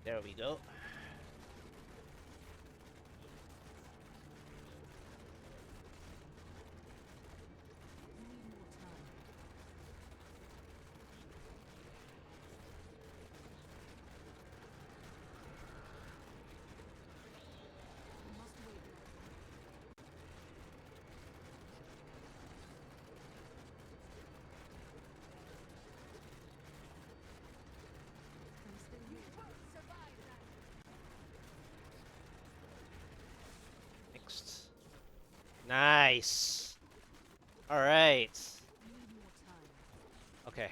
There we go. Next. Nice. All right. Okay.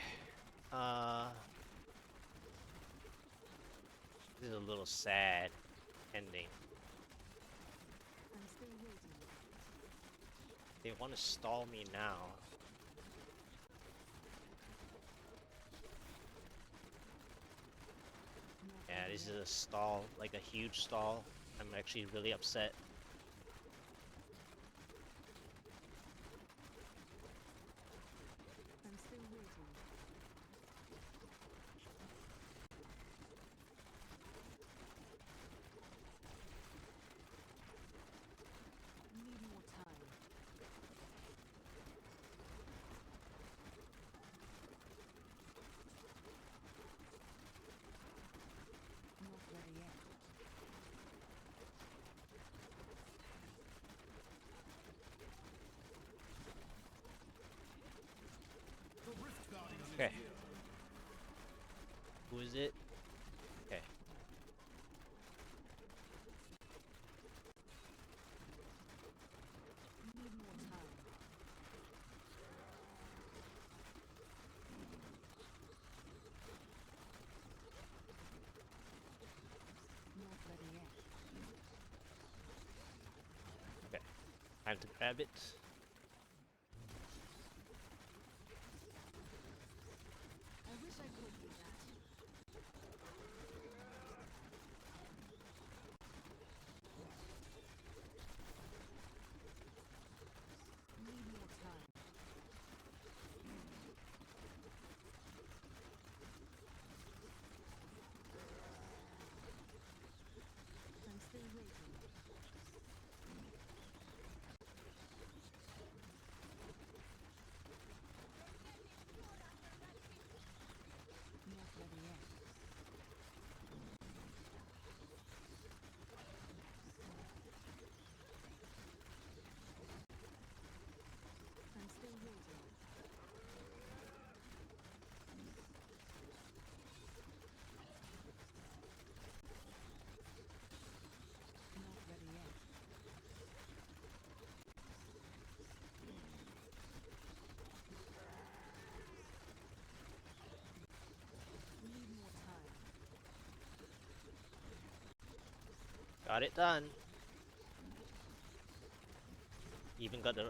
This is a little sad ending. They want to stall me now. Yeah, this is a stall, like a huge stall. I'm actually really upset. Okay. Who is it? Okay. Okay. Time to grab it. Got it done. Even got the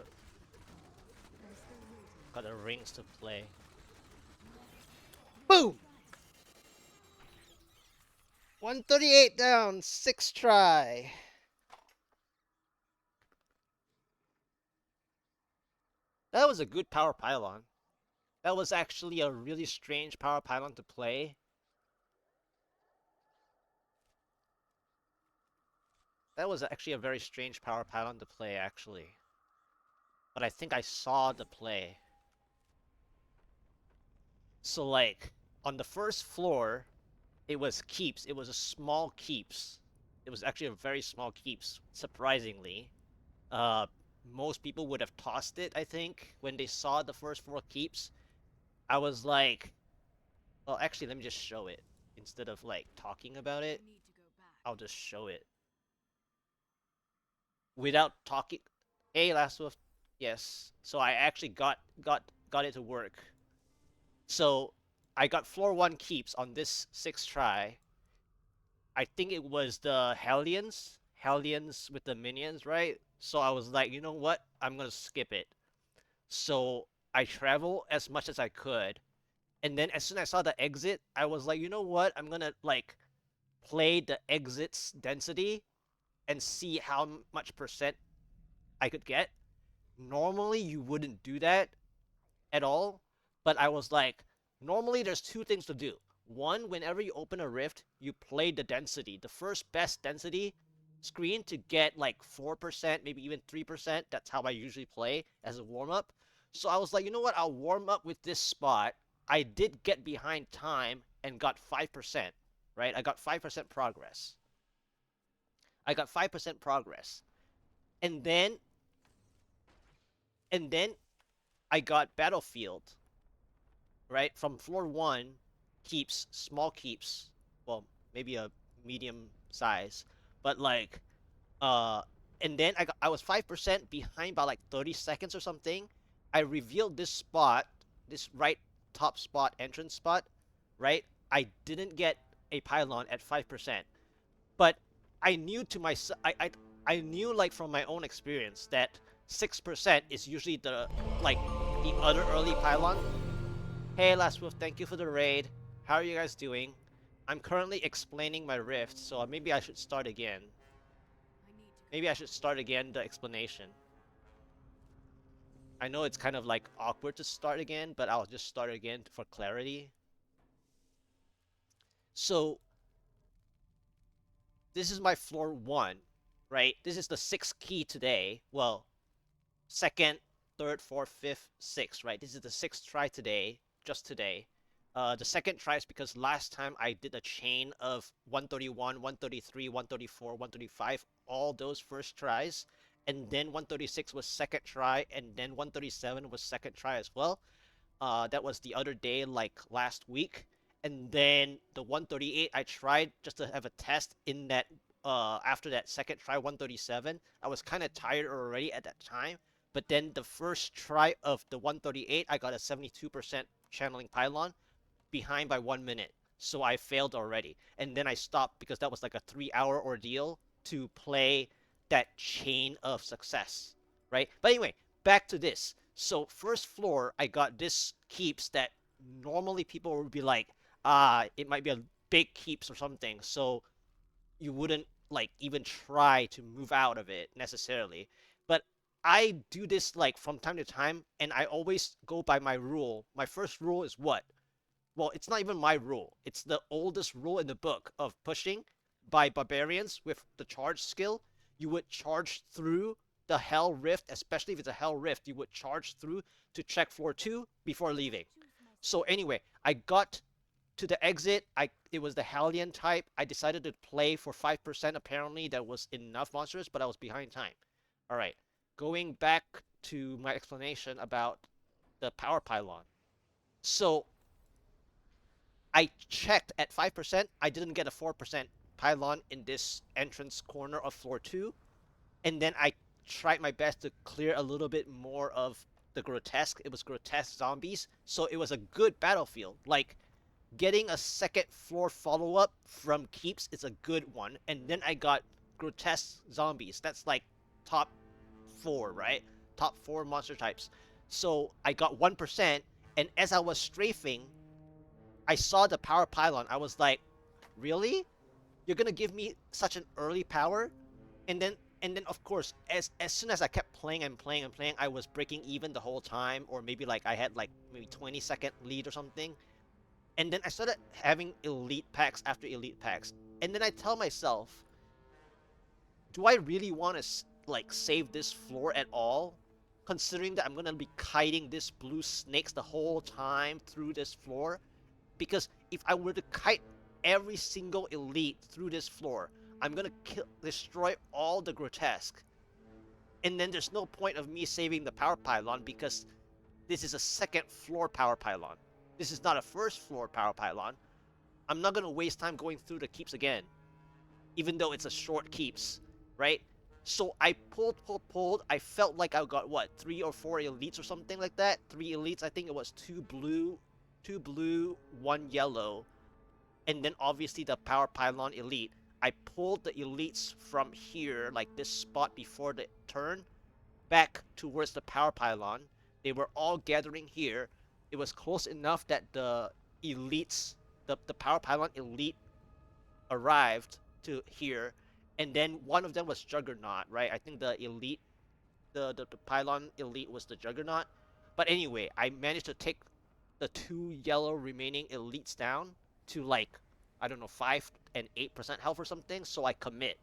rings to play. Boom! 138 down, 6 try. That was a good power pylon. That was actually a really strange power pylon to play. That was actually a very strange power pylon to play, actually. But I think I saw the play. So, like, on the first floor, it was keeps. It was a small keeps. It was actually a very small keeps, surprisingly. Uh, most people would have tossed it, I think, when they saw the first floor keeps. I was like, well, actually, let me just show it. Instead of, like, talking about it, I'll just show it. Without talking. Hey, Last Wolf. Yes. So I actually got it to work. So I got floor 1 keeps on this 6th try. I think it was the Hellions with the minions, right? So I was like, you know what? I'm gonna skip it. So I travel as much as I could, and then as soon as I saw the exit, I was like, you know what? I'm gonna like play the exit's density and see how much percent I could get. Normally you wouldn't do that at all, but I was like, normally there's two things to do. One, whenever you open a rift, you play the density. The first best density screen to get like 4%, maybe even 3%. That's how I usually play as a warm-up. So I was like, you know what? I'll warm up with this spot. I did get behind time and got 5%, right? I got 5% progress. I got 5% progress. And then and then I got battlefield, right? From floor 1 keeps, small keeps, well, maybe a medium size, but like uh and then I was 5% behind by like 30 seconds or something. I revealed this spot, this right top spot, entrance spot, right? I didn't get a pylon at 5%, but I knew to myself, I knew like from my own experience that 6% is usually the like the other early pylon. Hey Last Wolf, thank you for the raid. How are you guys doing? I'm currently explaining my rift, so maybe I should start again. Maybe I should start again the explanation. I know it's kind of like awkward to start again, but I'll just start again for clarity. So this is my floor 1, right? This is the 6th key today. Well, second, third, fourth, fifth, sixth, right? This is the 6th try today, just today. The second try is because last time I did a chain of 131, 133, 134, 135, all those first tries, and then 136 was second try, and then 137 was second try as well. That was the other day, like last week. And then the 138, I tried just to have a test in that. After that second try, 137, I was kind of tired already at that time. But then the first try of the 138, I got a 72% channeling pylon, behind by 1 minute. So I failed already. And then I stopped because that was like a 3 hour ordeal to play that chain of success, right? But anyway, back to this. So first floor, I got this keeps that normally people would be like, it might be a big keeps or something. So you wouldn't like even try to move out of it necessarily. But I do this like from time to time, and I always go by my rule. My first rule is what? Well, it's not even my rule. It's the oldest rule in the book of pushing by barbarians with the charge skill. You would charge through the Hell Rift, especially if it's a Hell Rift, you would charge through to check floor 2 before leaving. So anyway, I got to the exit. It was the Hellion type. I decided to play for 5%. Apparently, that was enough monsters, but I was behind time. All right, going back to my explanation about the power pylon. So I checked at 5%. I didn't get a 4% pylon in this entrance corner of floor 2. And then I tried my best to clear a little bit more of the grotesque. It was grotesque zombies. So it was a good battlefield. Like, getting a second floor follow-up from keeps is a good one. And then I got grotesque zombies. That's like top 4, right? Top 4 monster types. So I got 1%. And as I was strafing, I saw the power pylon. I was like, really? You're gonna give me such an early power? And then of course, as soon as I kept playing and playing and playing, I was breaking even the whole time, or maybe like I had like maybe 20-second lead or something. And then I started having elite packs after elite packs. And then I tell myself, do I really want to like save this floor at all? Considering that I'm gonna be kiting this blue snakes the whole time through this floor? Because if I were to kite every single elite through this floor, I'm gonna destroy all the grotesque. And then there's no point of me saving the power pylon because this is a second floor power pylon. This is not a first floor power pylon. I'm not gonna waste time going through the keeps again, even though it's a short keeps, right? So I pulled. I felt like I got what, 3 or 4 elites or something like that. 3 elites. I think it was two blue, 1 yellow, and then obviously the power pylon elite. I pulled the elites from here, like this spot before the turn, back towards the power pylon. They were all gathering here. It was close enough that the elites, the power pylon elite arrived to here, and then one of them was Juggernaut, right? I think the elite, the pylon elite was the Juggernaut. But anyway, I managed to take the 2 yellow remaining elites down, to like, I don't know, 5 and 8% health or something, so I commit.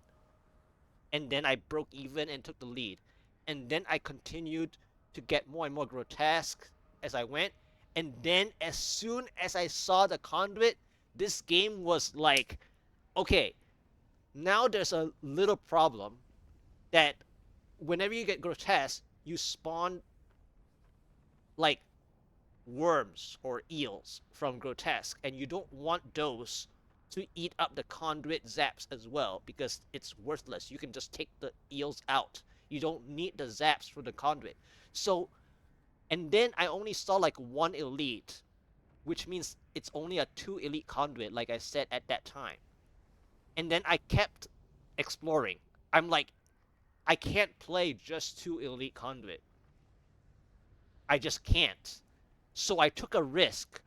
And then I broke even and took the lead. And then I continued to get more and more grotesque as I went. And then as soon as I saw the conduit, this game was like, okay, now there's a little problem that whenever you get grotesque, you spawn like worms or eels from grotesque, and you don't want those to eat up the conduit zaps as well because it's worthless. You can just take the eels out. You don't need the zaps for the conduit. So, and then I only saw like one elite, which means it's only a 2 elite conduit, like I said at that time. And then I kept exploring. I'm like, I can't play just 2 elite conduit. I just can't. So I took a risk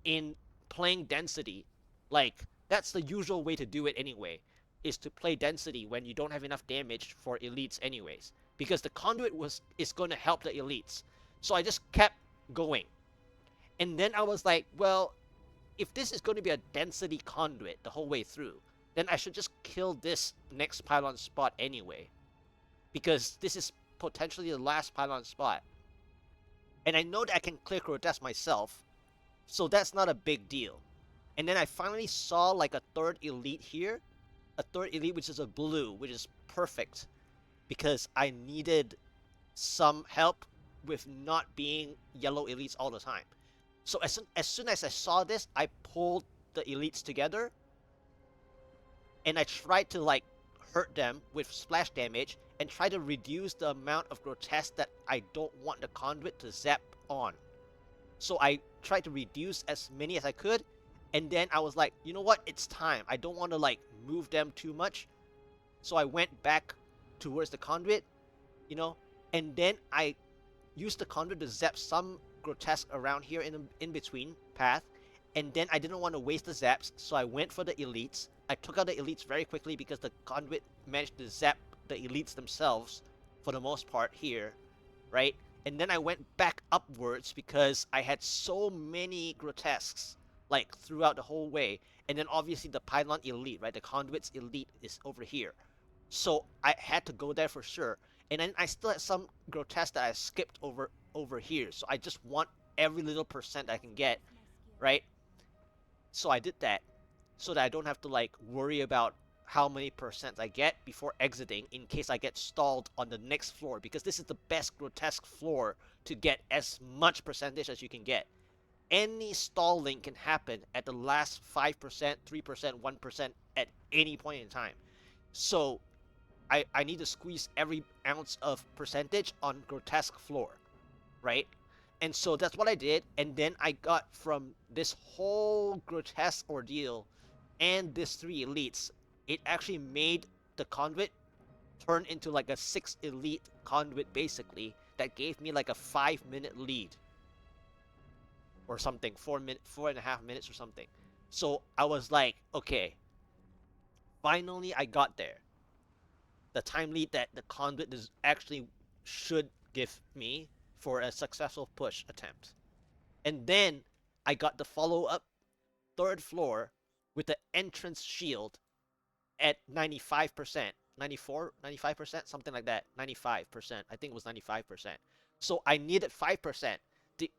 in playing density. Like, that's the usual way to do it anyway, is to play density when you don't have enough damage for elites anyways. Because the conduit is going to help the elites. So I just kept going. And then I was like, well, if this is going to be a density conduit the whole way through, then I should just kill this next pylon spot anyway. Because this is potentially the last pylon spot. And I know that I can clear Crotas myself, so that's not a big deal. And then I finally saw like a third elite here. A third elite which is a blue, which is perfect. Because I needed some help with not being yellow elites all the time. So as soon as I saw this, I pulled the elites together. And I tried to like hurt them with splash damage and try to reduce the amount of grotesque that I don't want the conduit to zap on. So I tried to reduce as many as I could, and then I was like, you know what, it's time. I don't want to like move them too much. So I went back towards the conduit, you know, and then I used the conduit to zap some grotesque around here in between path, and then I didn't want to waste the zaps, so I went for the elites. I took out the elites very quickly because the conduit managed to zap the elites themselves for the most part here, right? And then I went back upwards because I had so many grotesques like throughout the whole way. And then obviously the pylon elite, right? The conduit's elite is over here. So I had to go there for sure. And then I still had some grotesque that I skipped over here. So I just want every little percent I can get, right? So I did that so that I don't have to like worry about how many percent I get before exiting in case I get stalled on the next floor, because this is the best grotesque floor to get as much percentage as you can get. Any stalling can happen at the last 5%, 3%, 1% at any point in time. So I need to squeeze every ounce of percentage on grotesque floor, right? And so that's what I did, and then I got from this whole grotesque ordeal and this 3 elites, it actually made the conduit turn into like a 6 elite conduit basically, that gave me like a 5-minute lead or something, 4.5 minutes or something. So I was like, okay, finally I got there. The time lead that the conduit is actually should give me for a successful push attempt. And then I got the follow-up 3rd floor with the entrance shield at 95%, 94, 95%, something like that. 95%. I think it was 95%. So I needed 5%. The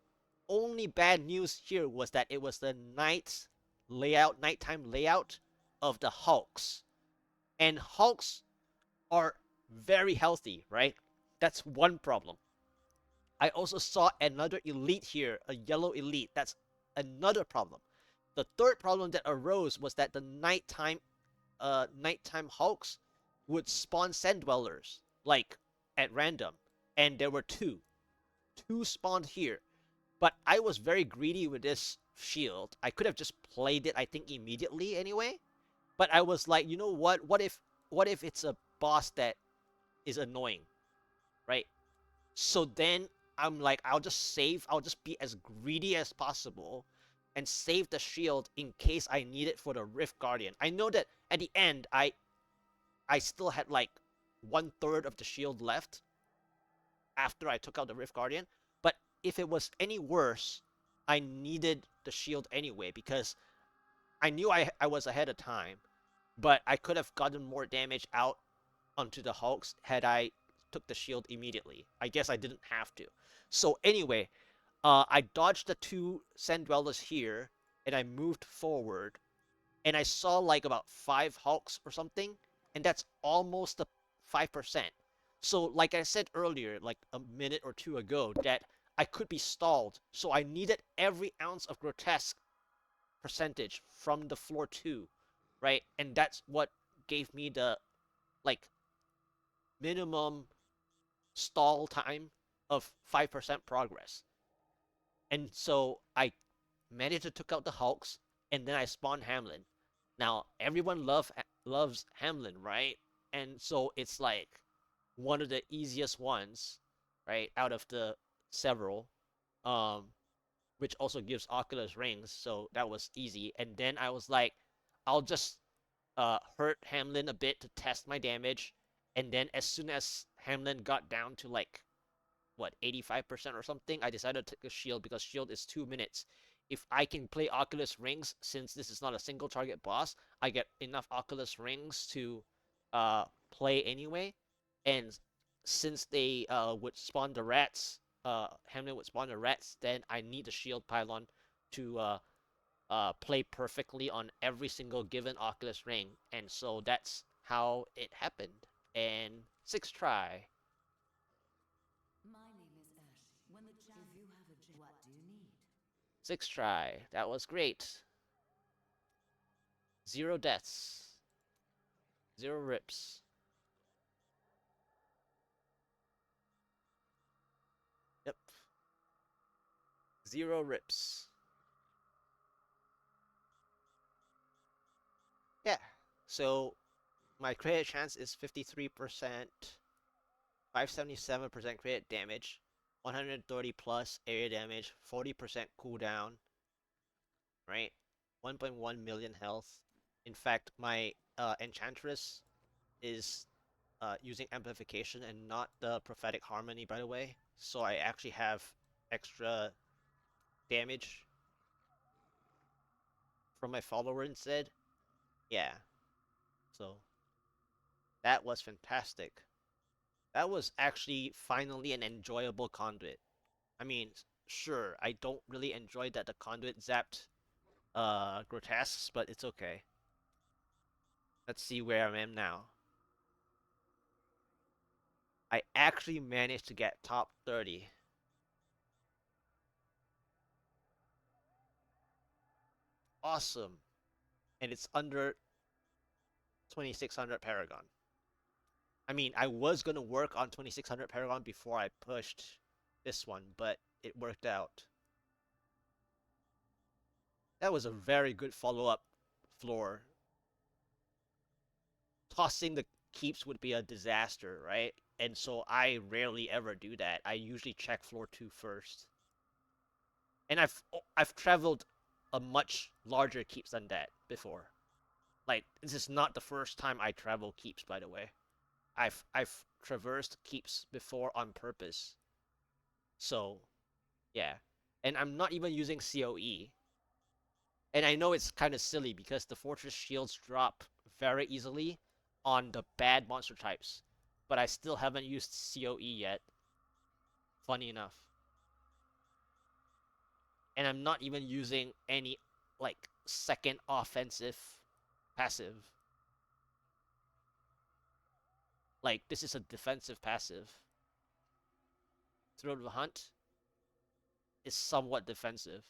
only bad news here was that it was the nighttime layout of the Hulks. And Hulks are very healthy, right? That's one problem. I also saw another elite here, a yellow elite. That's another problem. The third problem that arose was that the nighttime hulks would spawn sand dwellers, like at random, and there were two spawned here. But I was very greedy with this shield. I could have just played it, I think, immediately anyway. But I was like, you know what? What if it's a boss that is annoying, right? So then I'm like, I'll just save. I'll just be as greedy as possible and save the shield in case I need it for the Rift Guardian. I know that at the end, I still had like 1/3 of the shield left after I took out the Rift Guardian. But if it was any worse, I needed the shield anyway because I knew I was ahead of time, but I could have gotten more damage out onto the Hulks had I took the shield immediately. I guess I didn't have to. So anyway, I dodged the two Sand Dwellers here, and I moved forward, and I saw like about 5 Hulks or something, and that's almost the 5%. So like I said earlier, like a minute or two ago, that I could be stalled, so I needed every ounce of grotesque percentage from the floor 2, right? And that's what gave me the like minimum stall time of 5% progress. And so I managed to took out the Hulks, and then I spawned Hamlin. Now everyone loves Hamlin, right? And so it's like one of the easiest ones, right, out of the several, um, which also gives Oculus rings. So that was easy. And then I was like, I'll just hurt Hamlin a bit to test my damage, and then as soon as Hamlin got down to like what 85% or something, I decided to take a shield because shield is 2 minutes. If I can play Oculus rings, since this is not a single target boss, I get enough Oculus rings to play anyway. And since they would spawn the rats, Hamlin would spawn the rats, then I need the shield pylon to play perfectly on every single given Oculus ring, and so that's how it happened. And sixth try. Sixth try. That was great. 0 deaths. 0 rips. Yep. 0 rips. Yeah. So my credit chance is 53%, 577% credit damage, 130 plus area damage, 40% cooldown, right? 1.1 million health. In fact, my Enchantress is using amplification and not the prophetic harmony, by the way. So I actually have extra damage from my follower instead. Yeah. So that was fantastic. That was actually finally an enjoyable conduit. I mean, sure, I don't really enjoy that the conduit zapped grotesques, but it's okay. Let's see where I am now. I actually managed to get top 30. Awesome. And it's under 2600 Paragon. I mean, I was gonna work on 2600 Paragon before I pushed this one, but it worked out. That was a very good follow-up floor. Tossing the keeps would be a disaster, right? And so I rarely ever do that. I usually check floor 2 first. And I've traveled a much larger keeps than that before. Like, this is not the first time I travel keeps, by the way. I've traversed keeps before on purpose. So, yeah. And I'm not even using COE. And I know it's kind of silly because the fortress shields drop very easily on the bad monster types. But I still haven't used COE yet. Funny enough. And I'm not even using any, like, second offensive passive. Like, this is a defensive passive. Throw the Hunt is somewhat defensive.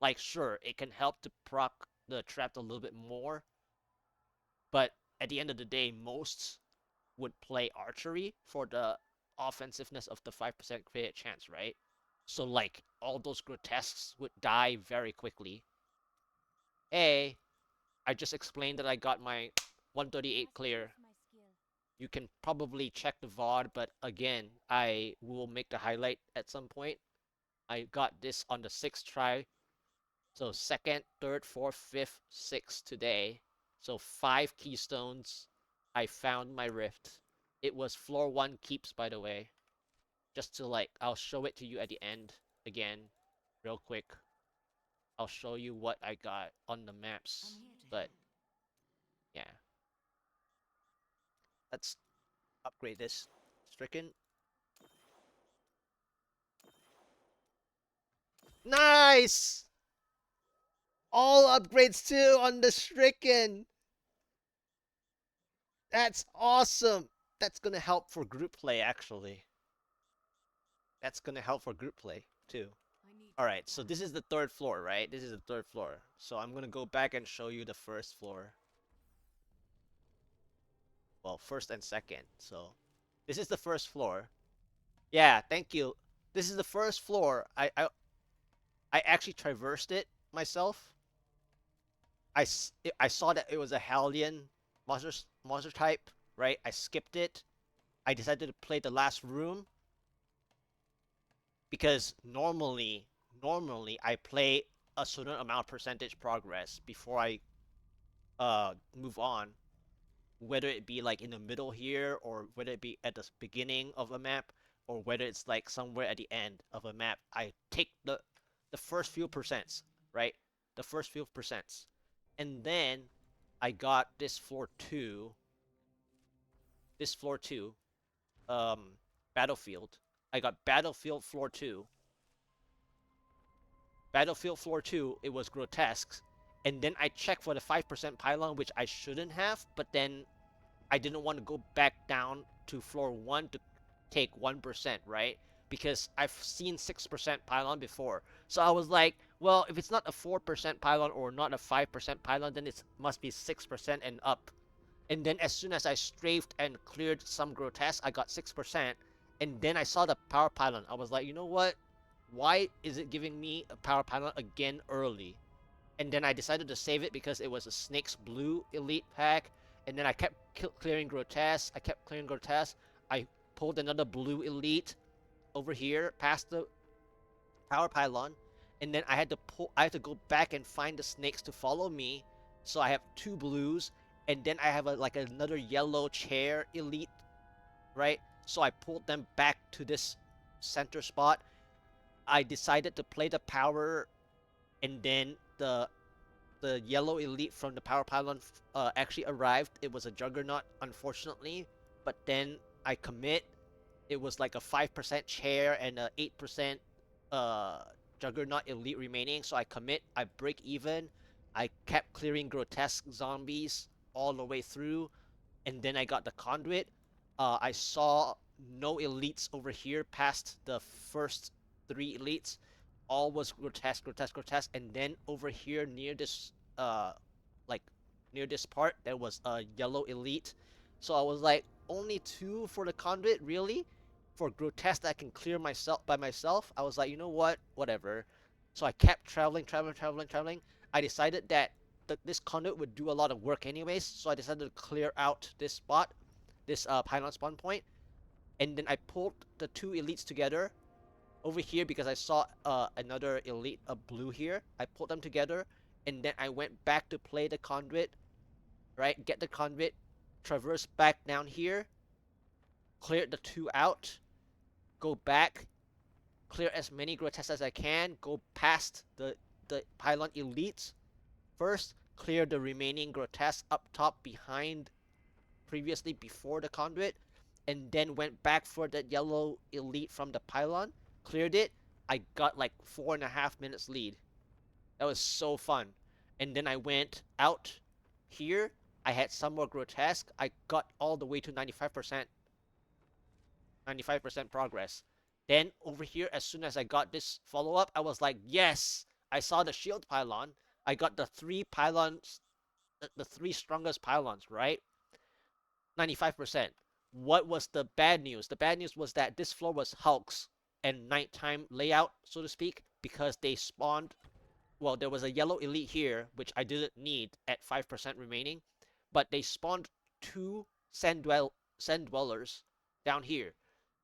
Like, sure, it can help to proc the trap a little bit more, but at the end of the day, most would play archery for the offensiveness of the 5% credit chance, right? So, like, all those grotesques would die very quickly. I just explained that I got my 138 clear. You can probably check the VOD, but again, I will make the highlight at some point. I got this on the 6th try. So second, third, fourth, fifth, sixth today. So 5 keystones. I found my rift. It was floor 1 keeps, by the way. Just to like, I'll show it to you at the end again, real quick. I'll show you what I got on the maps. But yeah, let's upgrade this. Stricken. Nice! All upgrades too on the Stricken. That's awesome. That's gonna help for group play, actually. That's gonna help for group play too. Alright, so this is the third floor, right? This is the third floor. So I'm gonna go back and show you the first floor. Well, first and second. So this is the first floor. Yeah, thank you. This is the first floor. I actually traversed it myself. I saw that it was a Hellion monster type, right? I skipped it. I decided to play the last room because normally I play a certain amount of percentage progress before I move on, whether it be like in the middle here or whether it be at the beginning of a map or whether it's like somewhere at the end of a map. I take the first few percents, right? The first few percents. And then I got this floor 2 um battlefield. I got battlefield floor 2. Battlefield floor 2, it was grotesque. And then I checked for the 5% pylon, which I shouldn't have, but then I didn't want to go back down to floor 1 to take 1%, right? Because I've seen 6% pylon before. So I was like, well, if it's not a 4% pylon or not a 5% pylon, then it must be 6% and up. And then as soon as I strafed and cleared some grotesque, I got 6%. And then I saw the power pylon. I was like, you know what? Why is it giving me a power pylon again early? And then I decided to save it because it was a Snake's Blue Elite pack. And then I kept clearing grotesque. I kept clearing grotesque. I pulled another Blue Elite over here past the power pylon. And then I had to go back and find the snakes to follow me. So I have 2 blues. And then I have like another yellow chair elite, right? So I pulled them back to this center spot. I decided to play the power, and then the yellow elite from the power pylon actually arrived. It was a juggernaut, unfortunately, but then I commit. It was like a 5% chair and a 8% uh, juggernaut elite remaining. So I commit. I break even. I kept clearing grotesque zombies all the way through, and then I got the conduit. I saw no elites over here past the first 3 elites. All was grotesque, grotesque, grotesque, and then over here near this like near this part there was a yellow elite. So I was like, only 2 for the conduit, really? For grotesque that I can clear myself by myself? I was like, you know what? Whatever. So I kept traveling, traveling, traveling, traveling. I decided that this conduit would do a lot of work anyways, so I decided to clear out this spot, this pylon spawn point, and then I pulled the 2 elites together over here because I saw another elite, a blue here. I pulled them together, and then I went back to play the conduit, right? Get the conduit, traverse back down here, clear the 2 out, go back, clear as many grotesques as I can, go past the pylon elites first, clear the remaining grotesque up top behind previously before the conduit, and then went back for the yellow elite from the pylon, cleared it. I got like 4.5 minutes lead. That was so fun. And then I went out here. I had some more grotesque. I got all the way to 95% progress. Then over here, as soon as I got this follow up, I was like, yes, I saw the shield pylon. I got the 3 pylons, the 3 strongest pylons, right? 95%. What was the bad news? The bad news was that this floor was Hulks and nighttime layout, so to speak, because they spawned. Well, there was a yellow elite here, which I didn't need at 5% remaining, but they spawned 2 sand dwellers down here.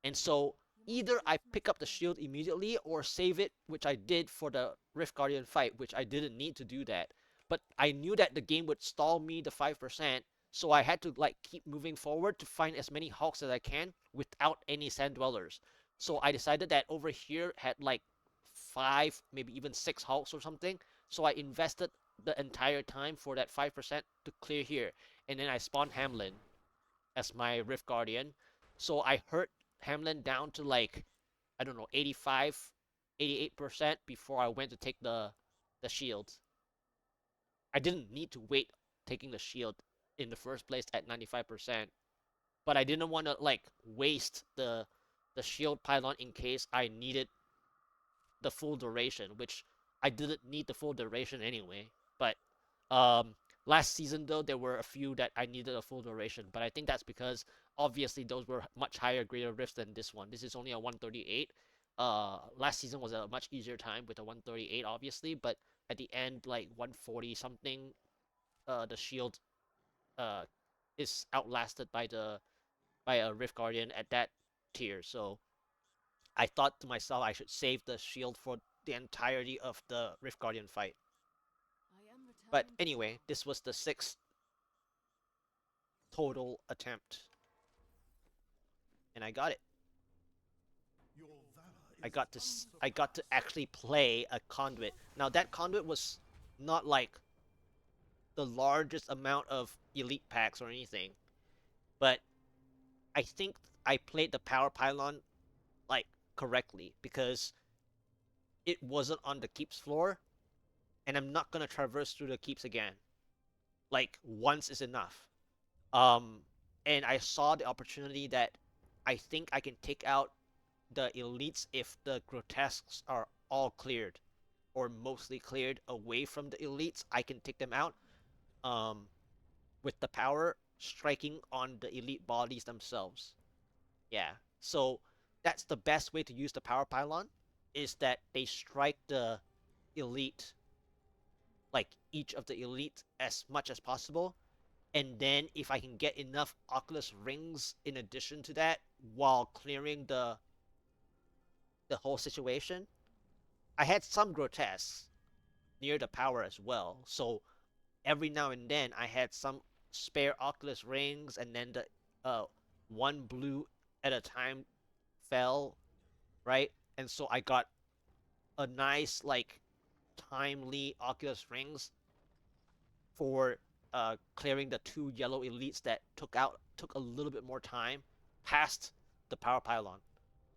And so either I pick up the shield immediately or save it, which I did for the Rift Guardian fight, which I didn't need to do that. But I knew that the game would stall me the 5%, so I had to like keep moving forward to find as many Hulks as I can without any sand dwellers. So I decided that over here had like 5, maybe even 6 Hulks or something. So I invested the entire time for that 5% to clear here, and then I spawned Hamlin as my Rift Guardian. So I hurt Hamlin down to like, I don't know, 85, 88% before I went to take the shield. I didn't need to wait taking the shield in the first place at 95%, but I didn't want to like waste the shield pylon in case I needed the full duration, which I didn't need the full duration anyway. But um, last season though, there were a few that I needed a full duration, but I think that's because obviously those were much higher greater rifts than this one. This is only a 138. Last season was a much easier time with a 138, obviously, but at the end, like 140 something, the shield uh is outlasted by the by a Rift Guardian at that tier. So I thought to myself I should save the shield for the entirety of the Rift Guardian fight. But anyway, this was the sixth total attempt, and I got it. I got to actually play a conduit. Now that conduit was not like the largest amount of elite packs or anything, but I think I played the power pylon like correctly because it wasn't on the keeps floor, and I'm not gonna traverse through the keeps again. Like once is enough. Um, and I saw the opportunity that I think I can take out the elites if the grotesques are all cleared or mostly cleared away from the elites. I can take them out um, with the power striking on the elite bodies themselves. Yeah. So that's the best way to use the power pylon is that they strike the elite, like each of the elite as much as possible. And then if I can get enough Oculus rings in addition to that while clearing the whole situation, I had some grotesques near the power as well. So every now and then I had some spare Oculus rings, and then the one blue at a time fell, right? And so I got a nice like timely Oculus rings for clearing the two yellow elites that took a little bit more time past the power pylon.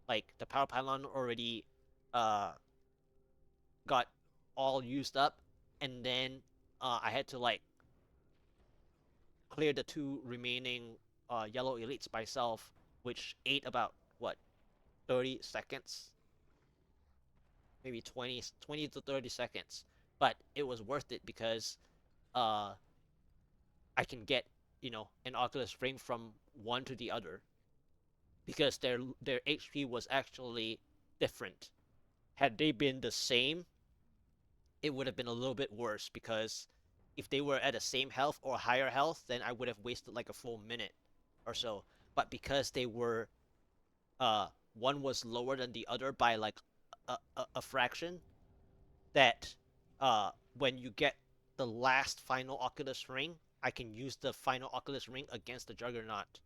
Like the power pylon already uh, got all used up, and then I had to like clear the two remaining yellow elites myself, which ate about what 30 seconds, maybe 20 to 30 seconds. But it was worth it because uh, I can get an Oculus ring from one to the other because their HP was actually different. Had they been the same, it would have been a little bit worse because if they were at the same health or higher health, then I would have wasted like a full minute or so. But because they were uh one was lower than the other by like a fraction, that when you get the last final Oculus ring, I can use the final Oculus ring against the Juggernaut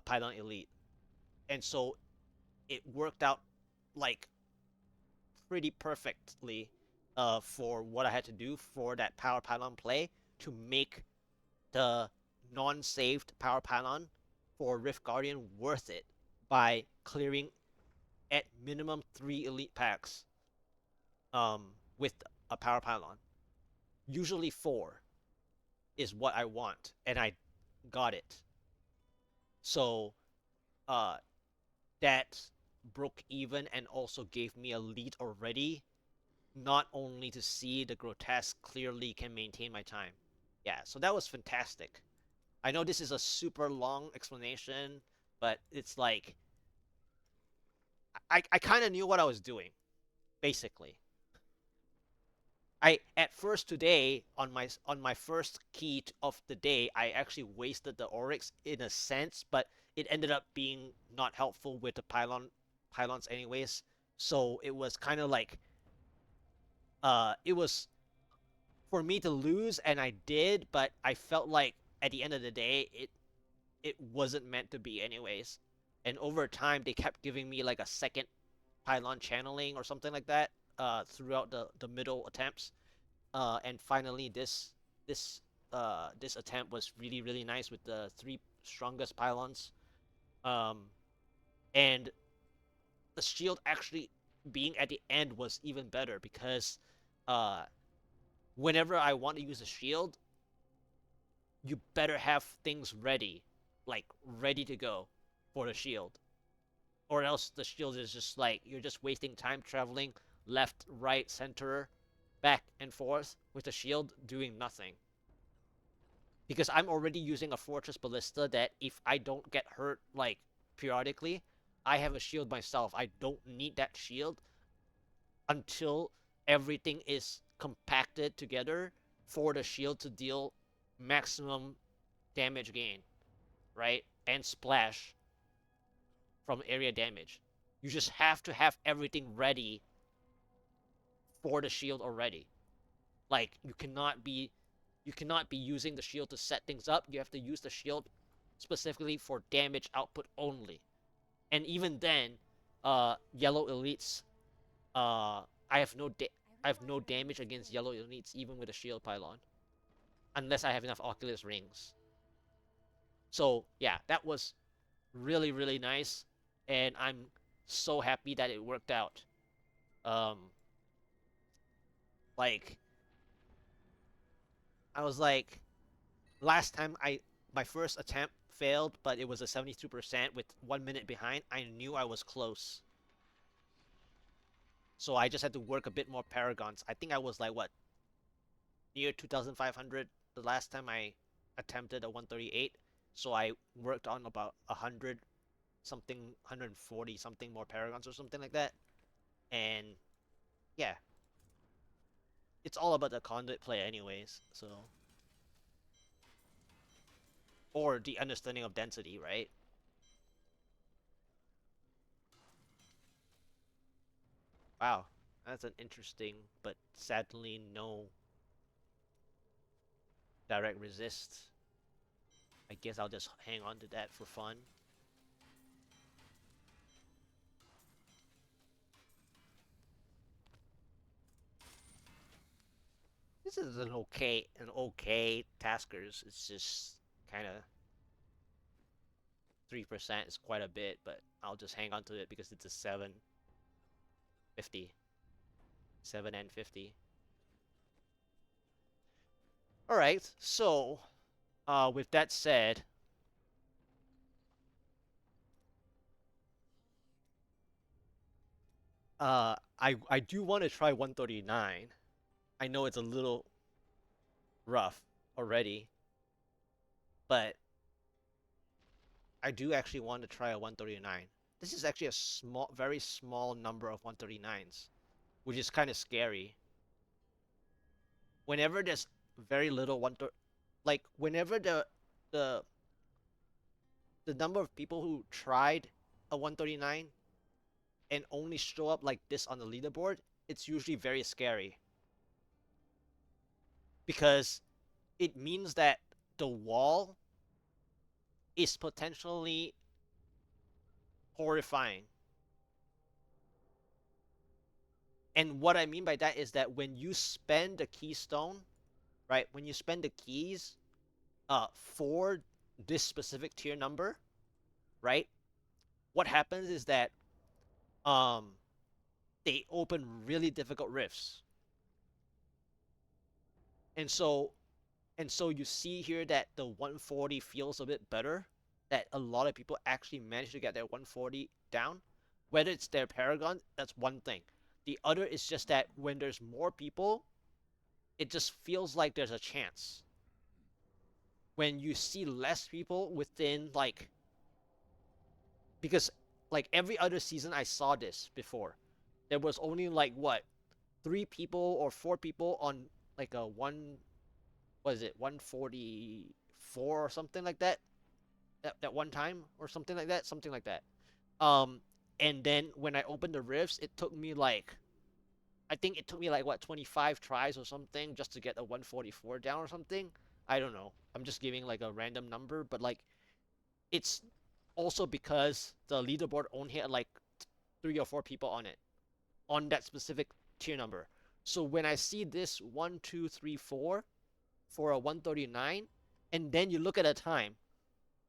Pylon Elite. And so it worked out like pretty perfectly for what I had to do for that power pylon play to make the non-saved power pylon for Rift Guardian worth it by clearing at minimum 3 elite packs with a power pylon. Usually 4 is what I want, and I got it. So uh, that broke even and also gave me a lead already, not only to see the grotesque clearly can maintain my time. Yeah, so that was fantastic. I know this is a super long explanation, but it's like I kind of knew what I was doing, basically. I at first today on my first key of the day, I actually wasted the Oryx in a sense, but it ended up being not helpful with the pylons anyways. So it was kind of like it was for me to lose, and I did, but I felt like at the end of the day it wasn't meant to be anyways. And over time they kept giving me like a second pylon channeling or something like that. throughout the middle attempts. And finally, this attempt was really nice with the three strongest pylons. Um, and the shield actually being at the end was even better because uh, whenever I want to use a shield, you better have things ready, like ready to go for the shield, or else the shield is just like you're just wasting time traveling left, right, center, back and forth with the shield doing nothing. Because I'm already using a fortress ballista that if I don't get hurt like periodically, I have a shield myself. I don't need that shield until everything is compacted together for the shield to deal maximum damage gain, right? And splash from area damage. You just have to have everything ready for the shield already. Like you cannot be using the shield to set things up. You have to use the shield specifically for damage output only. And even then, yellow elites, I have no damage against yellow elites even with a shield pylon, unless I have enough Oculus rings. So yeah, that was really nice, and I'm so happy that it worked out. Um, like I was like, last time my first attempt failed, but it was a 72% with 1 minute behind. I knew I was close, so I just had to work a bit more paragons. I think I was like what, near 2,500 the last time I attempted a 138. So I worked on about 100 something, 140 something more paragons or something like that. And yeah, it's all about the conduit play anyways. So, or the understanding of density, right? Wow, that's an interesting but sadly no direct resist. I guess I'll just hang on to that for fun. This is an okay taskers. It's just kind of 3% is quite a bit, but I'll just hang on to it because it's a 750, 7 and 50. All right, so with that said, I do want to try 139. I know it's a little rough already, but I do actually want to try a 139. This is actually a very small number of 139s, which is kind of scary. Whenever there's very little like whenever the the number of people who tried a 139 and only show up like this on the leaderboard, it's usually very scary because it means that the wall is potentially horrifying. And what I mean by that is that when you spend the keystone, right? When you spend the keys for this specific tier number, right? What happens is that um they open really difficult rifts. And so you see here that the 140 feels a bit better, that a lot of people actually manage to get their 140 down. Whether it's their Paragon, that's one thing. The other is just that when there's more people, it just feels like there's a chance. When you see less people within, like, because like every other season I saw this before, there was only like what, 3 people or 4 people on like a one, what is it, 144 or something like that, that one time or something like that, um and then when I opened the rifts, it took me like, I think it took me like what, 25 tries or something just to get a 144 down or something. I don't know, I'm just giving like a random number, but like it's also because the leaderboard only had like 3 or 4 people on it on that specific tier number. So when I see this 1, 2, 3, 4 for a 139, and then you look at the time,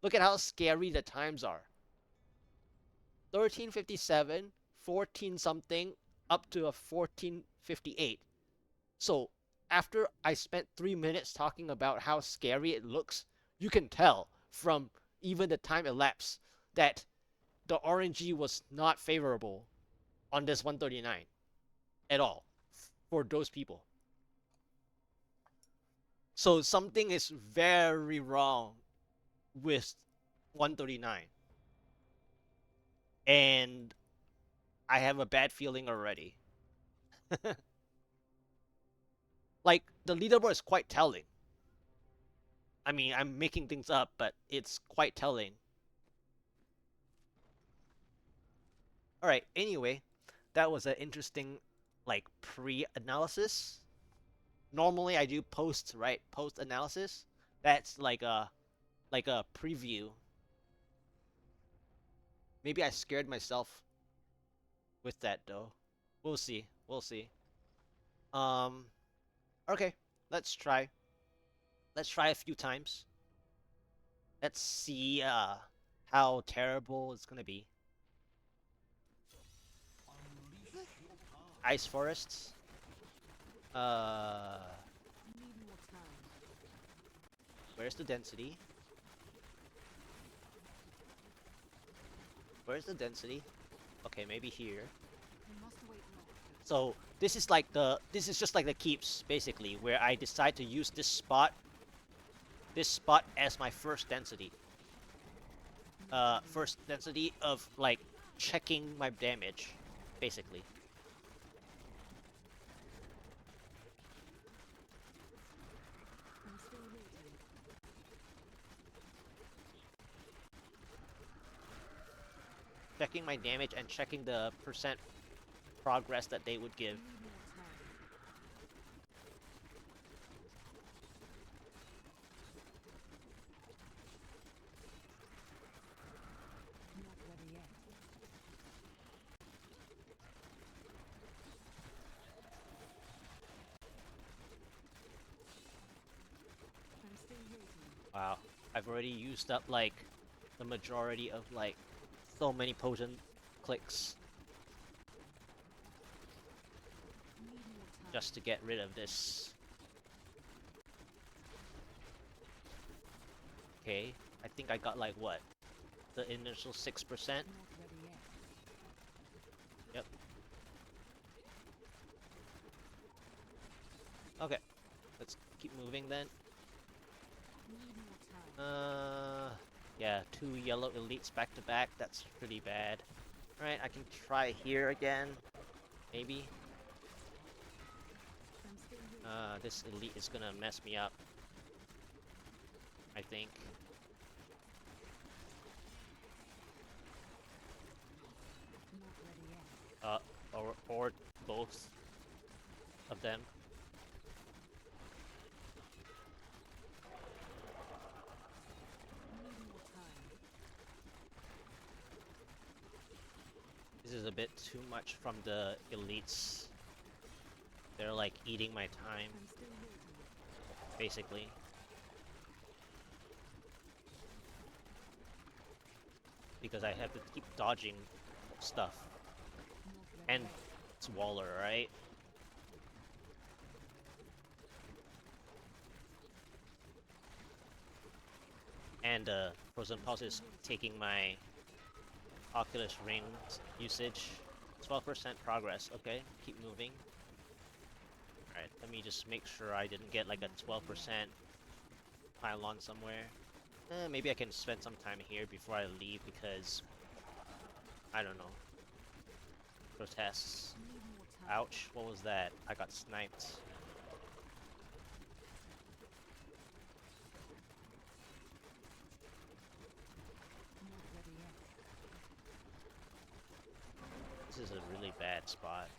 look at how scary the times are. 1357, 14 something, up to a 1458. So after I spent 3 minutes talking about how scary it looks, you can tell from even the time elapsed that the RNG was not favorable on this 139 at all for those people. So something is very wrong with 139. And I have a bad feeling already. Like, the leaderboard is quite telling. I mean, I'm making things up, but it's quite telling. Alright, anyway, that was an interesting, like, pre-analysis. Normally I do post, right? Post-analysis. That's like a preview. Maybe I scared myself with that, though. We'll see. We'll see. Um, okay, let's try. Let's try a few times. Let's see how terrible it's gonna be. Ice forests. Where's the density? Where's the density? Okay, maybe here. So this is just like the keeps basically, where I decide to use this spot as my first density. First density of like checking my damage, basically. Checking my damage and checking the percent progress that they would give. Wow, I've already used up like the majority of like so many potent clicks just to get rid of this. Okay, I think I got like what? The initial 6%? Yep. Okay, let's keep moving then. Yeah, 2 yellow elites back to back, that's pretty bad. Alright, I can try here again. Maybe. This elite is gonna mess me up. I think. Or both of them. This is a bit too much from the elites. They're like eating my time, basically. Because I have to keep dodging stuff. And it's Waller, right? And Frozen Pulse is taking my Oculus Ring usage. 12% progress, okay, keep moving. Alright, let me just make sure I didn't get like a 12% pylon somewhere. Maybe I can spend some time here before I leave because, I don't know. Grotesques. Ouch, what was that? I got sniped. This is a really bad spot.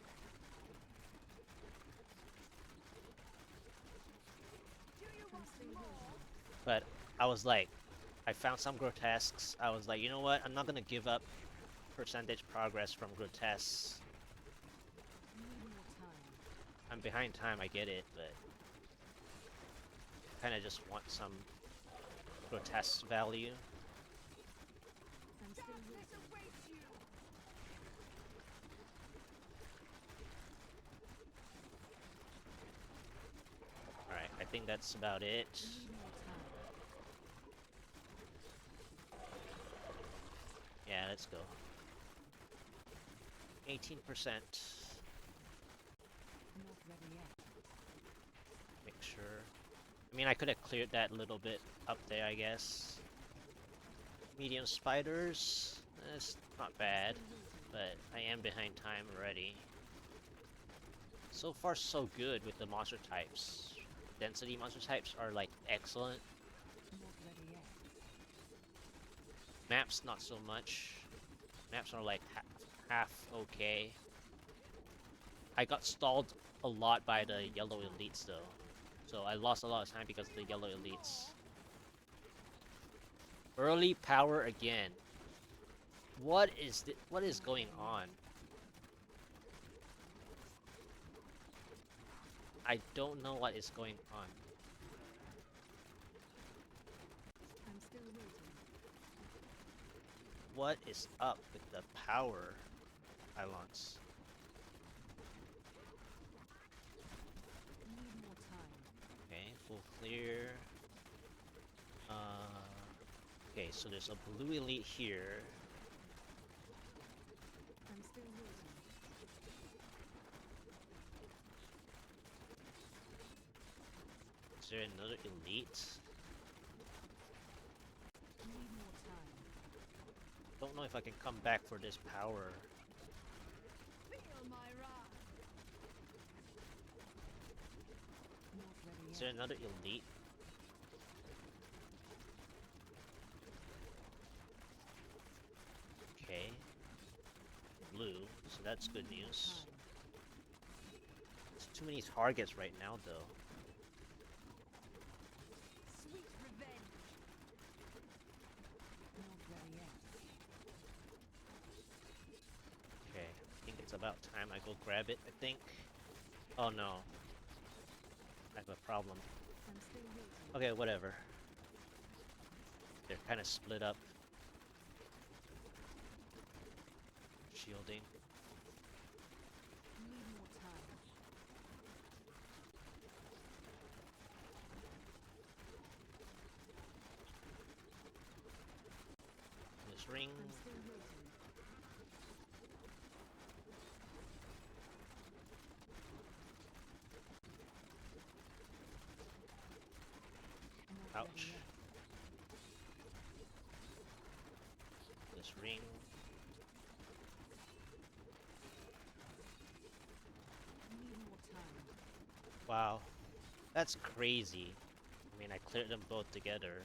But I was like, I found some grotesques. I was like, you know what? I'm not gonna give up percentage progress from grotesques. I'm behind time, I get it, but kind of just want some grotesque value. I'm still waiting. Alright, I think that's about it. Need more time. Yeah, let's go. 18%. I'm not ready yet. Make sure. I mean, I could have cleared that little bit up there, I guess. Medium spiders. That's not bad, but I am behind time already. So far, so good with the monster types. Density monster types are like excellent. I'm not ready yet. Maps, not so much. Maps are like half okay. I got stalled a lot by the yellow elites though. So I lost a lot of time because of the yellow elites. Early power again. What is going on? I don't know what is going on. I'm still waiting. What is up with the power pylons? Need more time. Okay, full clear. Okay, so there's a blue elite here. I'm still waiting. Is there another elite? Need more time. Don't know if I can come back for this power. Feel my wrath. Not ready Is yet. there another elite? Okay. Blue, so that's good Need more news. time. There's too many targets right now, though. Sweet revenge. Not ready yet. Okay, I think it's about time I go grab it, I think. Oh no. I have a problem. I'm still waiting. Okay, whatever. They're kind of split up. Shielding. Need more time. This ring. I'm still waiting. Not Ouch. ready yet. This ring. Need more time. Wow. That's crazy. I mean, I cleared them both together.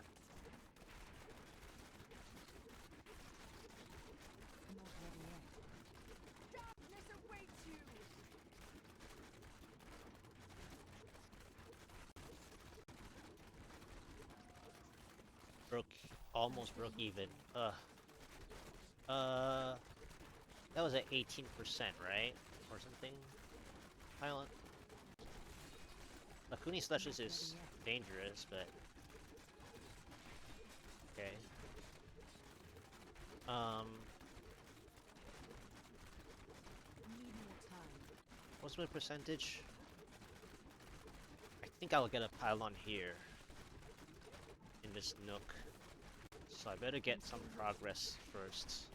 Not ready yet. Darkness awaits you. Almost broke even. Ugh. That was at 18%, right? Or something? Pylon. Lakuni Slushes is dangerous, but... Okay. Need more time. What's my percentage? I think I'll get a pylon here. In this nook. So I better get some progress first.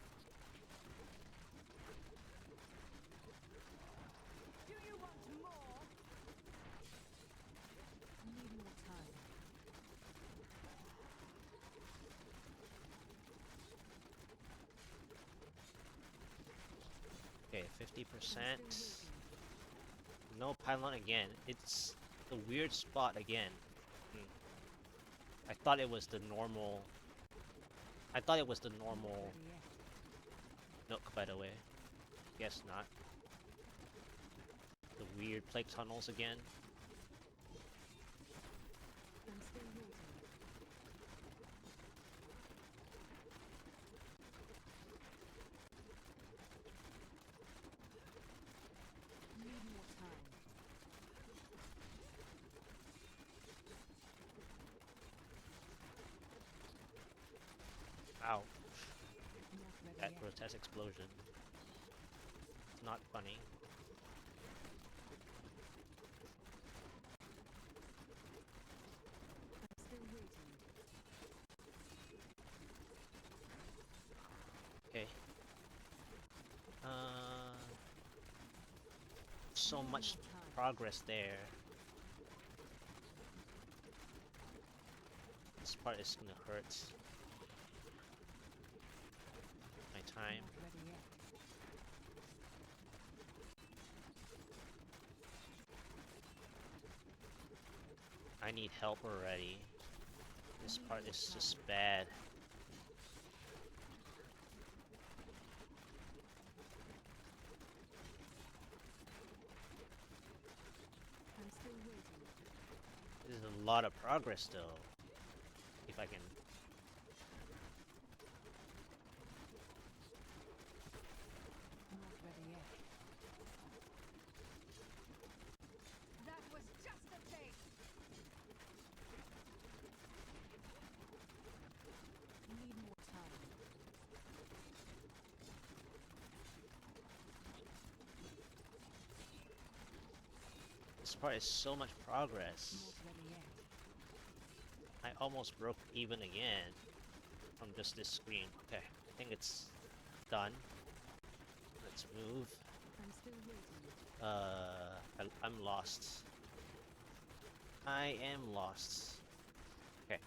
Do you want more? Need more time. Okay, I'm 50%. still waiting. No pylon again. It's the weird spot again. I thought it was the normal... I thought it was the normal Not ready yet. nook, by the way. Guess not. The weird plague tunnels again. I'm still waiting. Need more time. Ow. Not ready That yet. grotesque explosion. It's not funny. I'm still waiting. Okay. So much progress there. This part is gonna hurt. My time. Not ready yet. I need help already. This part is just bad. I'm still waiting. This is a lot of progress still. If I can... Not ready yet. That was just a taste. Need more time. This part is so much progress. Not ready yet. I almost broke even again from just this screen. Okay, I think it's done. Let's move. I'm still waiting. I'm lost. I am lost. Okay.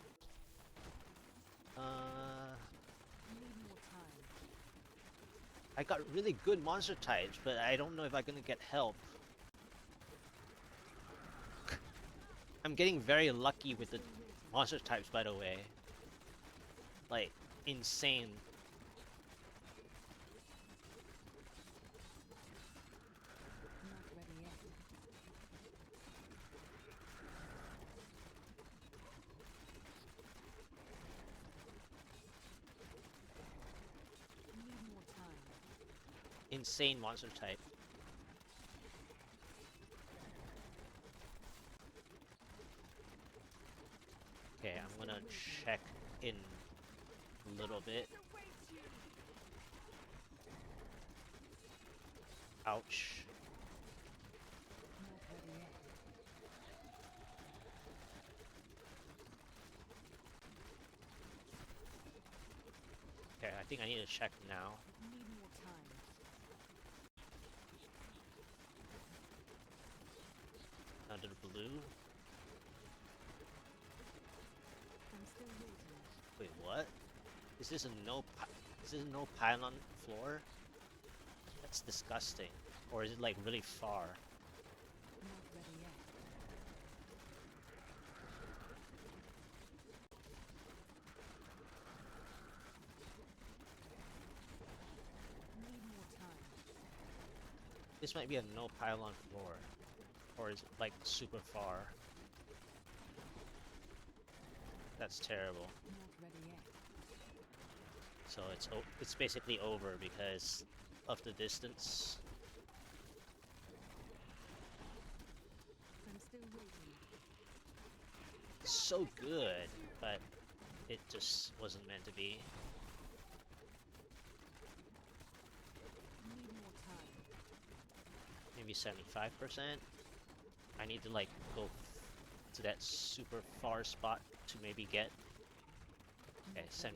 Need more time. I got really good monster types, but I don't know if I'm gonna get help. I'm getting very lucky with the Still waiting. monster types, by the way. Like, insane. Not ready yet. Need more time. Insane monster type. Okay, I'm gonna check in a little bit. Ouch. Not ready yet. Okay, I think I need to check now. Need more time. Another blue. I'm still waiting. Wait, what? Is this a is this a no pylon floor? That's disgusting. Or is it like really far? Not ready yet. Need more time. This might be a no pylon floor. Or is it like super far? That's terrible. Not ready yet. So it's basically over because of the distance. I'm still waiting. So good, but it just wasn't meant to be. Need more time. Maybe 75%. I need to like go to that super far spot to maybe get okay, 75%.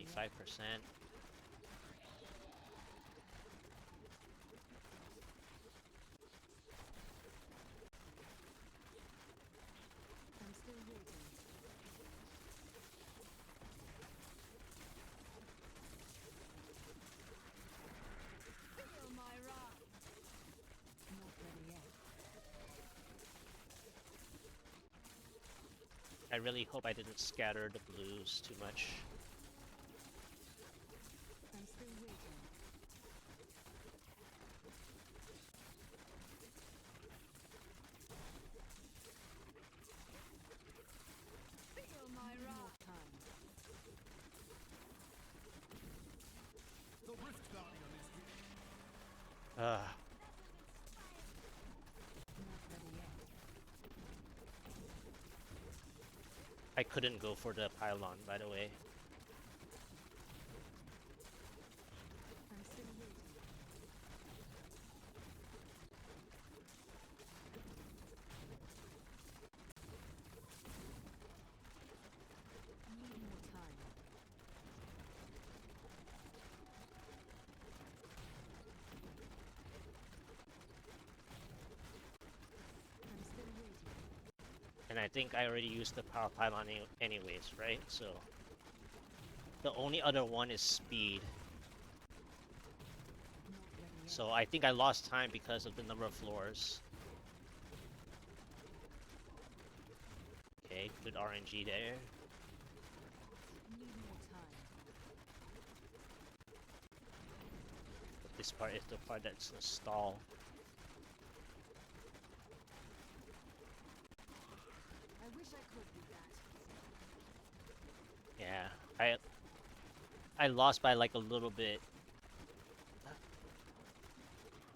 I'm still waiting. Feel my wrath. Not ready yet. I really hope I didn't scatter the blues too much. I'm still waiting. Feel my wrath. Time. The rift bounty on these people. Ugh. Not ready yet. I couldn't go for the pylon, by the way. I think I already used the power pylon anyways, right? So the only other one is speed. Not ready yet. So I think I lost time because of the number of floors. Okay, good RNG there. Need more time. But this part is the part that's a stall. I wish I could do that. Yeah, I lost by like a little bit.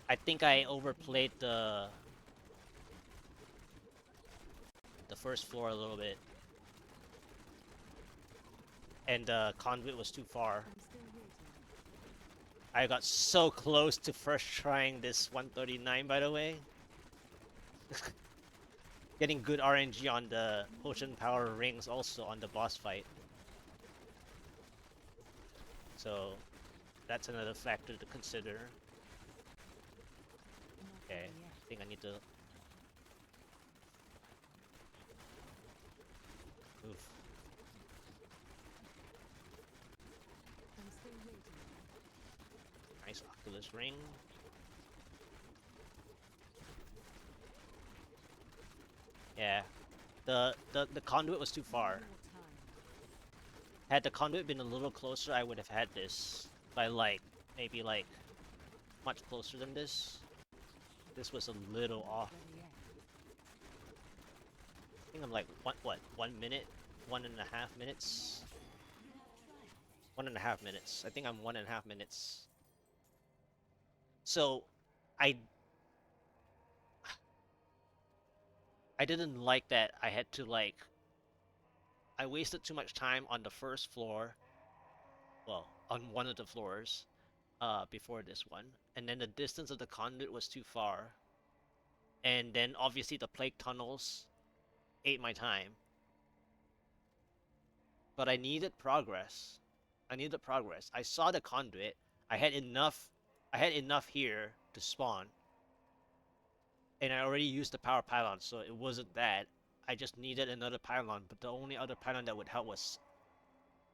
I think I overplayed the first floor a little bit. And the conduit was too far. I'm still waiting. I got so close to first trying this 139, by the way. Getting good RNG on the potion power rings also on the boss fight. So that's another factor to consider. Not Okay, ready yet. I think I need to move. I'm still waiting. Nice Oculus ring. Yeah, the conduit was too far. More time. Had the conduit been a little closer, I would have had this by like maybe like much closer than this. This was a little Not off. ready yet. I think I'm like 1 minute, 1.5 minutes. 1.5 minutes. I think I'm 1.5 minutes. So I didn't like that I had to like I wasted too much time on the first floor. Well, on one of the floors before this one. And then the distance of the conduit was too far. And then obviously the plague tunnels ate my time. But I needed progress. I needed progress. I saw the conduit. I had enough here to spawn. And I already used the power pylon, so it wasn't that. I just needed another pylon, but the only other pylon that would help was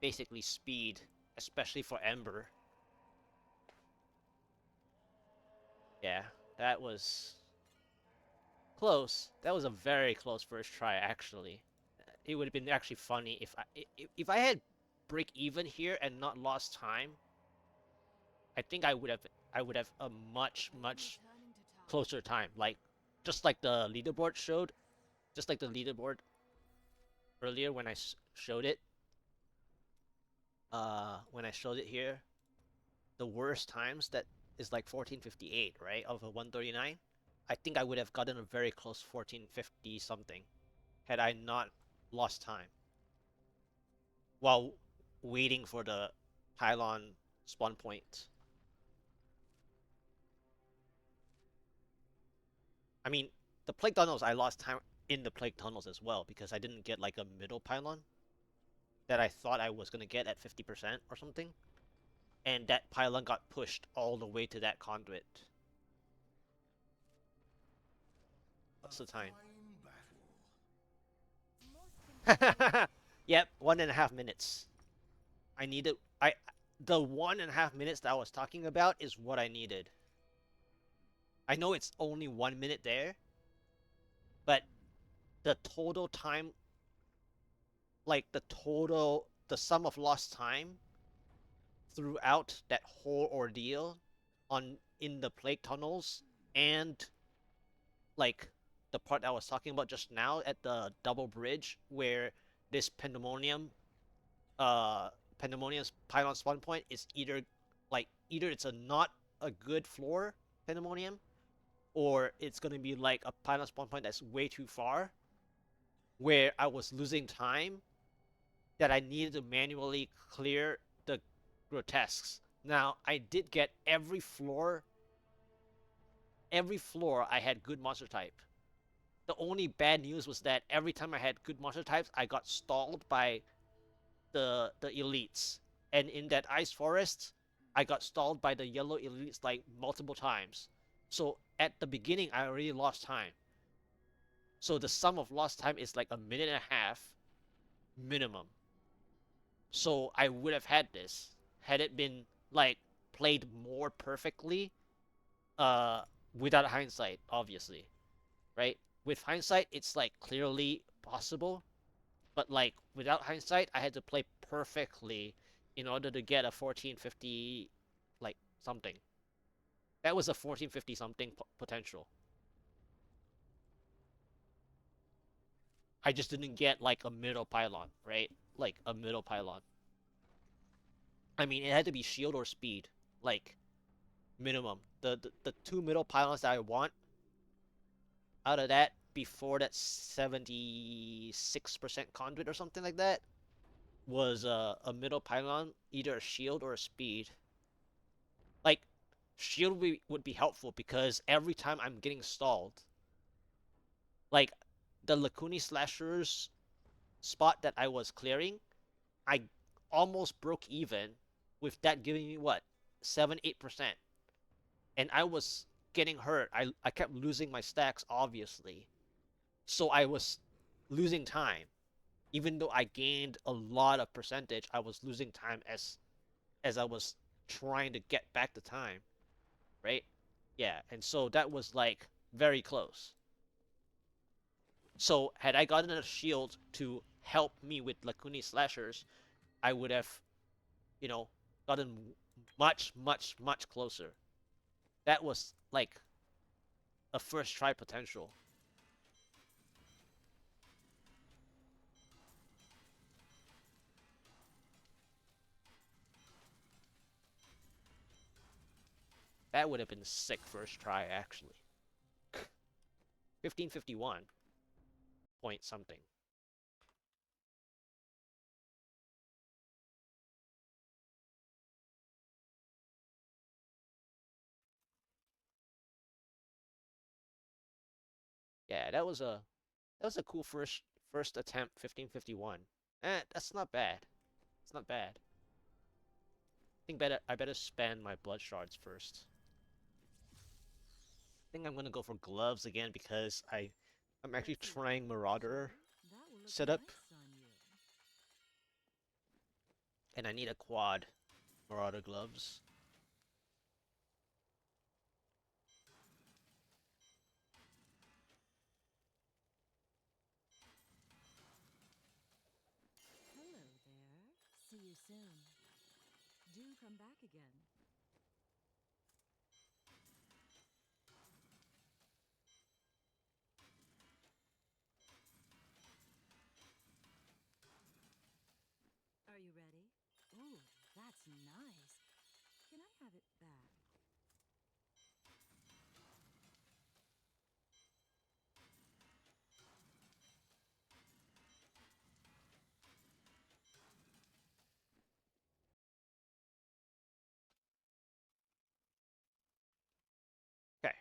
basically speed, especially for Ember. Yeah, that was close. That was a very close first try, actually. It would have been actually funny if I had break even here and not lost time. I think I would have a much Returning to town. closer time, like just like the leaderboard showed, just like the leaderboard earlier when I showed it. When I showed it here, the worst times that is like 14:58, right, of a 139. I think I would have gotten a very close 14:50 something had I not lost time while waiting for the pylon spawn point. I mean, the plague tunnels, I lost time in the plague tunnels as well because I didn't get like a middle pylon that I thought I was gonna get at 50% or something, and that pylon got pushed all the way to that conduit. What's the time? Fine battle. Yep, 1.5 minutes. I needed the 1.5 minutes that I was talking about is what I needed. I know it's only 1 minute there, but the total time, like the sum of lost time throughout that whole ordeal in the plague tunnels and like the part I was talking about just now at the double bridge where this pandemonium's pylon spawn point is either it's a not a good floor pandemonium or it's gonna be like a pylon spawn point that's way too far where I was losing time that I needed to manually clear the grotesques. Now I did get every floor I had good monster type. The only bad news was that every time I had good monster types, I got stalled by the elites. And in that ice forest, I got stalled by the yellow elites like multiple times. So at the beginning, I already lost time. So the sum of lost time is like a minute and a half minimum. So I would have had this had it been like played more perfectly, uh, without hindsight, obviously, right? With hindsight, it's like clearly possible, but like without hindsight, I had to play perfectly in order to get a 1450, like something. That was a 1450 something potential. I just didn't get like a middle pylon, right? Like a middle pylon. I mean, it had to be shield or speed, like minimum. The two middle pylons that I want out of that before that 76% conduit or something like that was a middle pylon, either a shield or a speed. Like, shield would be helpful because every time I'm getting stalled, like the Lacuni slashers spot that I was clearing, I almost broke even with that giving me what 7-8%, and I was getting hurt. I kept losing my stacks, obviously, so I was losing time. Even though I gained a lot of percentage, I was losing time as I was trying to get back the time, right? Yeah, and so that was like very close. So had I gotten a shield to help me with Lacuni slashers, I would have, you know, gotten much, much, much closer. That was like a first try potential. That would have been sick first try, actually. 1551 point something. Yeah, that was a cool first attempt. 1551. That's not bad. It's not bad. I better spend my blood shards first. I think I'm gonna go for gloves again because I'm actually trying Marauder That will look setup, nice on you. and I need a quad Marauder gloves. Hello there. See you soon. Do come back again. Are you ready? Ooh, that's nice. Can I have it back? Okay,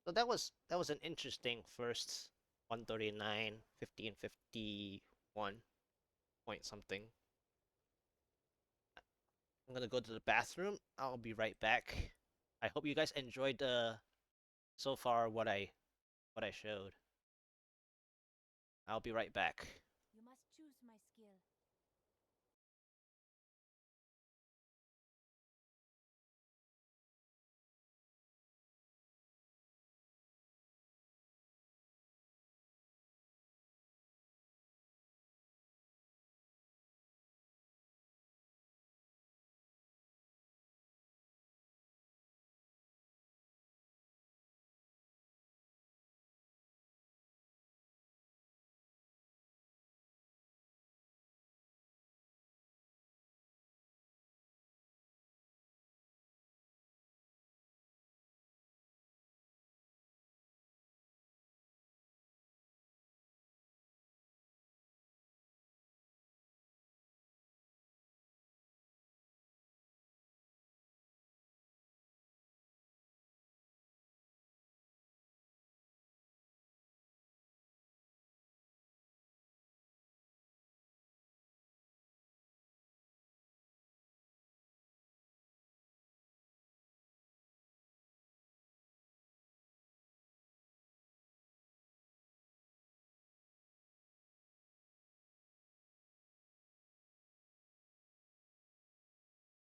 so that was an interesting first 139, 1551 point something. I'm gonna go to the bathroom. I'll be right back. I hope you guys enjoyed so far what I showed. I'll be right back. You must choose my skill.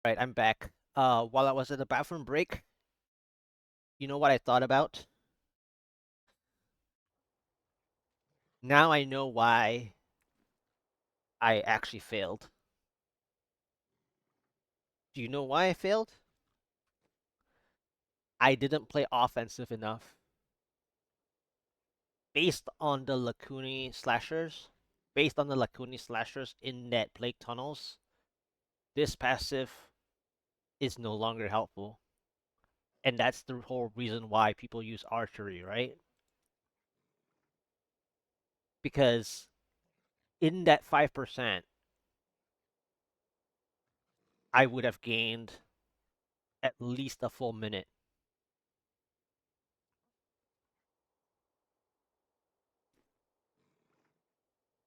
Right, I'm back. While I was at the bathroom break, you know what I thought about? Now I know why I actually failed. Do you know why I failed? I didn't play offensive enough. Based on the Lacuni slashers in that plague tunnels, this passive is no longer helpful. And that's the whole reason why people use archery, right? Because in that 5%, I would have gained at least a full minute.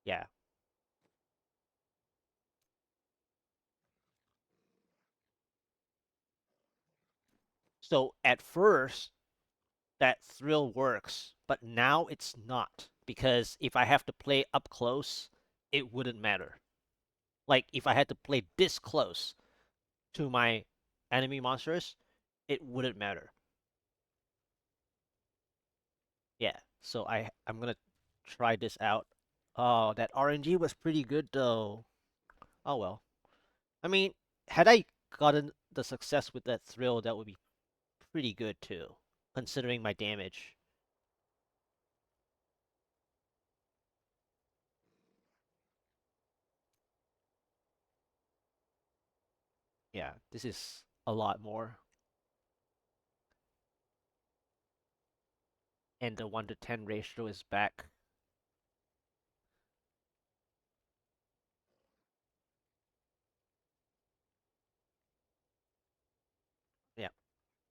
Yeah. So at first, that thrill works, but now it's not. Because if I have to play up close, it wouldn't matter. Like, if I had to play this close to my enemy monsters, it wouldn't matter. Yeah, so I'm gonna try this out. Oh, that RNG was pretty good though. Oh well. I mean, had I gotten the success with that thrill, that would be pretty good too, considering my damage. Yeah, this is a lot more. And the 1 to 10 ratio is back. Yeah,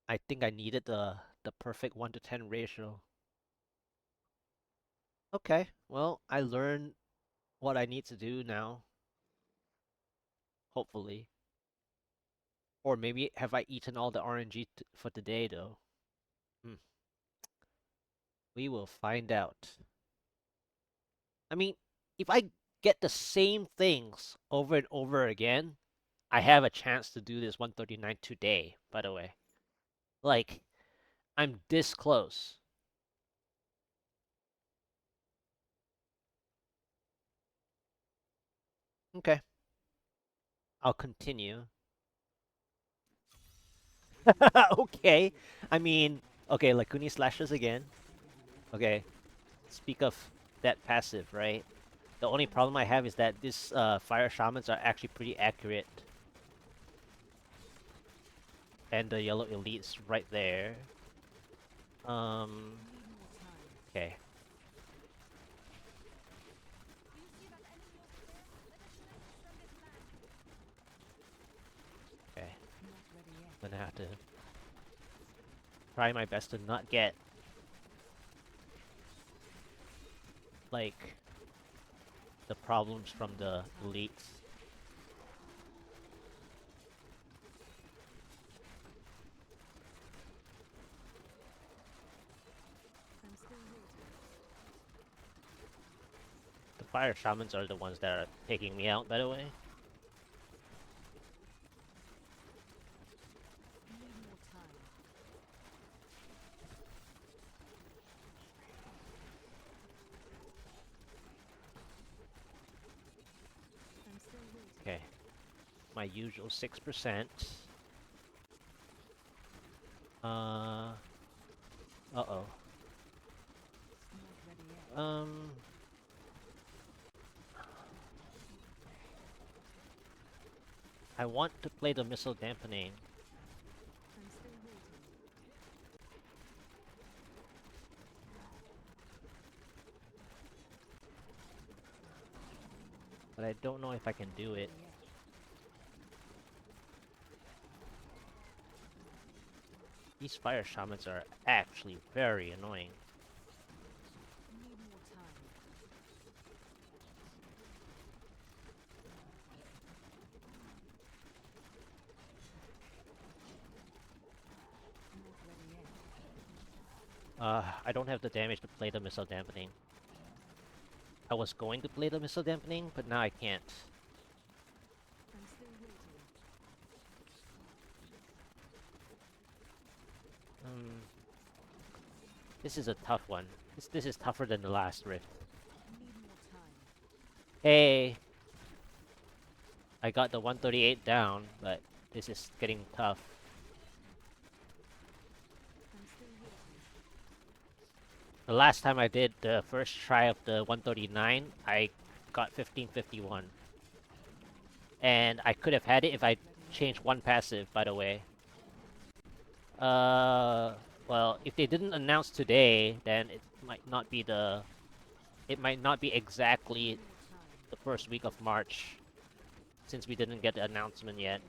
I think I needed the perfect 1 to 10 ratio. Okay, well, I learned what I need to do now, hopefully. Or maybe have I eaten all the RNG for today though? Hmm. We will find out. I mean, if I get the same things over and over again, I have a chance to do this 139 today, by the way. Like, I'm this close. Okay, I'll continue. Okay, I mean, okay, Lacuni slashes again. Okay, speak of that passive, right? The only problem I have is that this fire shamans are actually pretty accurate. And the yellow elite's right there. Okay. Okay. I'm gonna have to try my best to not get like the problems from the elites. The fire shamans are the ones that are taking me out, by the way. Okay. My usual 6%. Uh-oh. Um... I want to play the missile dampening. But I don't know if I can do it. These fire shamans are actually very annoying. I don't have the damage to play the missile dampening. I was going to play the missile dampening, but now I can't. This is a tough one. This is tougher than the last rift. Need more time. Hey, I got the 138 down, but this is getting tough. I'm still waiting. The last time I did the first try of the 139, I got 1551. And I could have had it if I changed one passive, by the way. Well, if they didn't announce today, then it might not be the... It might not be exactly More time. the first week of March, since we didn't get the announcement yet.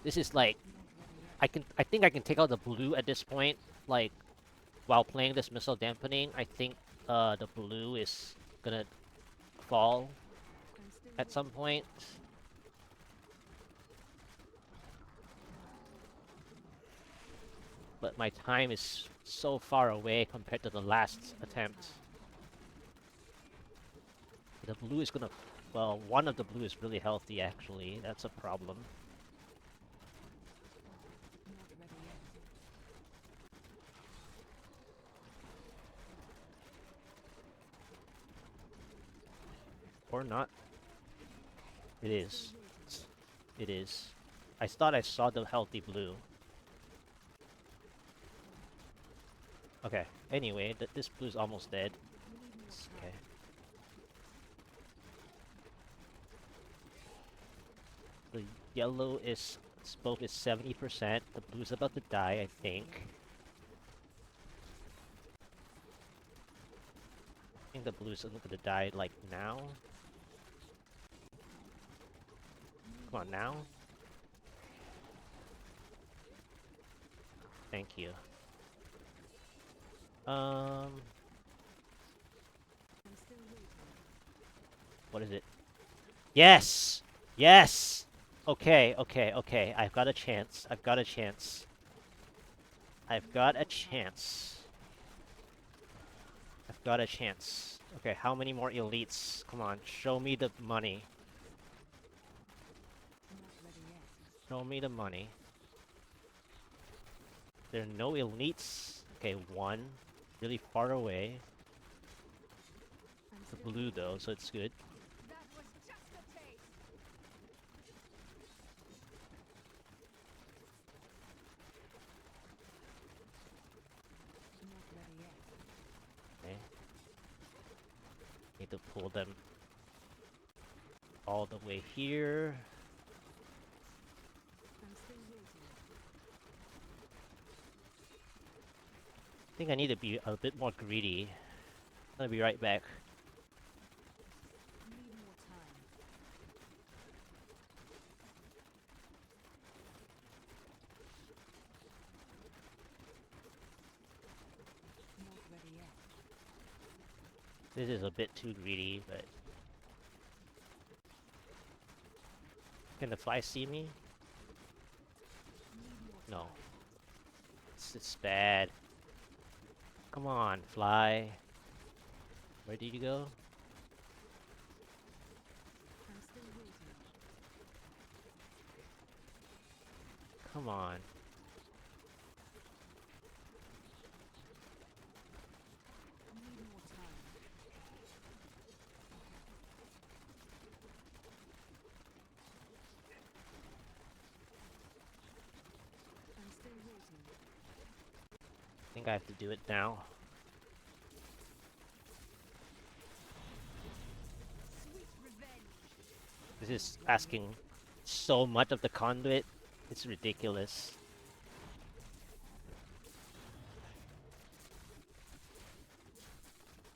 This is like... I think I can take out the blue at this point, like, while playing this missile dampening. I think, the blue is gonna fall I'm still at some point. But my time is so far away compared to the last attempt. The blue is gonna... Well, one of the blue is really healthy, actually. That's a problem. not ready yet. Or not. It is. It is. I thought I saw the healthy blue. Okay, anyway, this blue's almost dead. We need more time. Okay. The yellow is... Both is 70%. The blue's about to die, I think. I think the blue's gonna die, like, now. Come on, now. Thank you. I'm still waiting. What is it? Yes! Yes! Okay, okay, okay. I've got a chance. I've got a chance. I've got a chance. I've got a chance. Okay, how many more elites? Come on, show me the money. Not ready yet. Show me the money. There are no elites. Okay, one. Really far away. I'm The still blue though, so it's good. That was just a taste. Not ready yet. Okay. Need to pull them all the way here. I'm still waiting. I think I need to be a bit more greedy. I'll be right back. Need more time. Not ready yet. This is a bit too greedy, but... Can the fly see me? Need more No. time. It's bad. Come on, fly. Where did you go? I'm still waiting. Come on. Need more time. I'm still waiting. I think I have to do it now. Sweet revenge. This is asking so much of the conduit. It's ridiculous.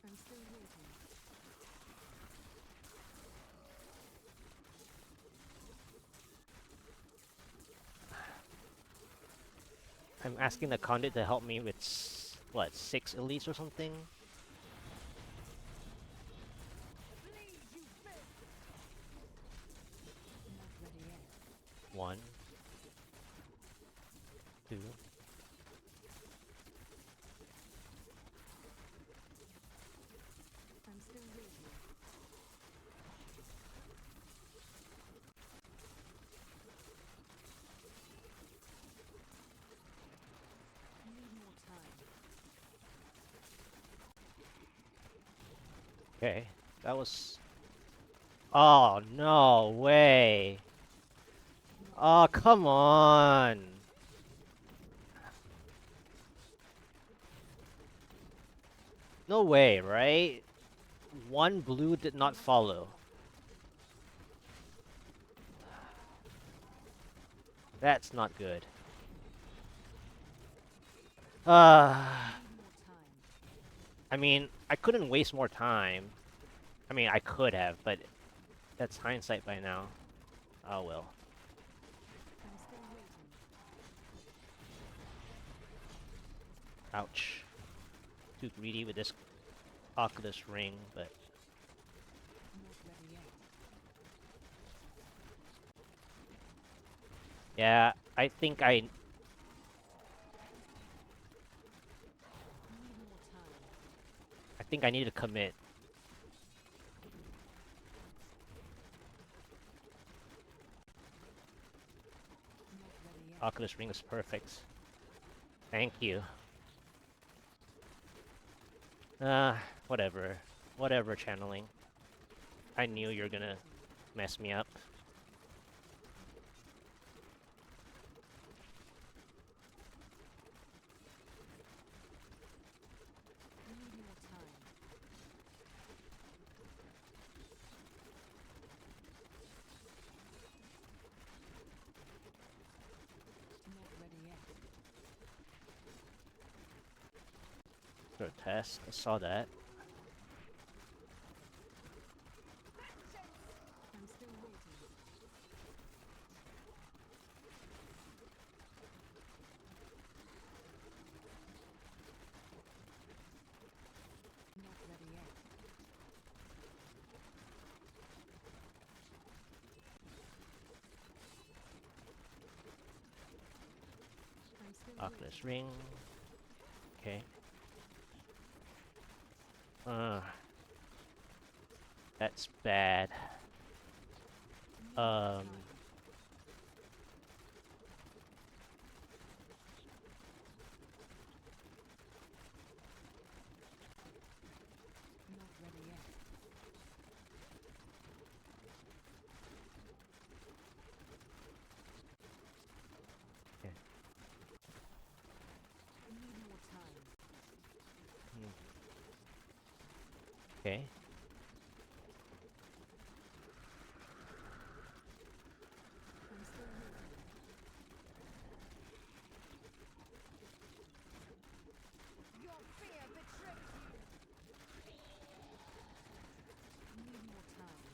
I'm still waiting. I'm asking the conduit to help me with what, 6 elites or something? Bleed, you bitch. Not ready yet. 1, 2. I'm still waiting. Okay, that was... Oh, no way. Oh, come on. No way, right? One blue did not follow. That's not good. Need more time. I mean, I couldn't waste more time. I mean, I could have, but that's hindsight by now. Oh well. I'm still waiting. Ouch. Too greedy with this Oculus ring, but Not ready yet. yeah, I think I... Need more time. I think I need to commit. Not ready yet. Oculus ring is perfect. Thank you. Whatever. Whatever, channeling. I knew you were gonna mess me up. Need more time. Not ready yet. Grotesque. I saw that. I'm still waiting. Not ready yet. I'm still Oculus waiting. ring. Okay. That's bad. Need more time. Not ready yet. Okay. Need more time. Okay. I'm still waiting. Your fear betrays you. Need more time.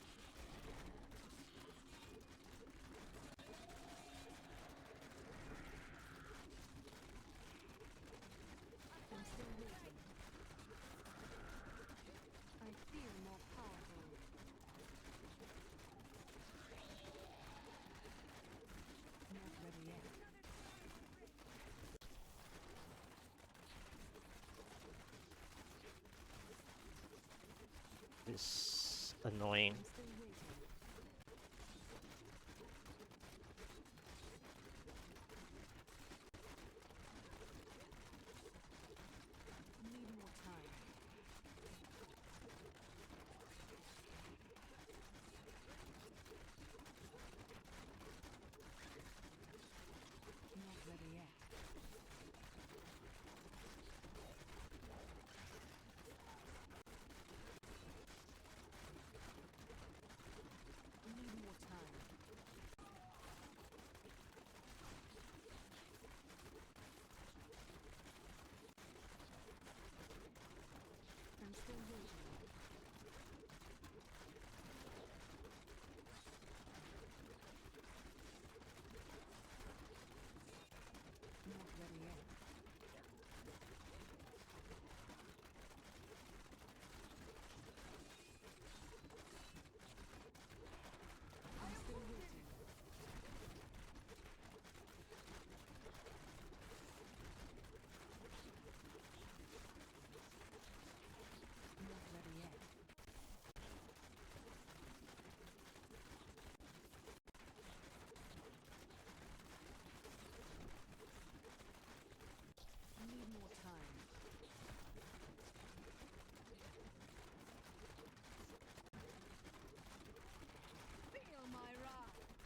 I'm still waiting. I feel more powerful. Not ready yet. This annoying. I'm still waiting. Need more time. Not ready yet.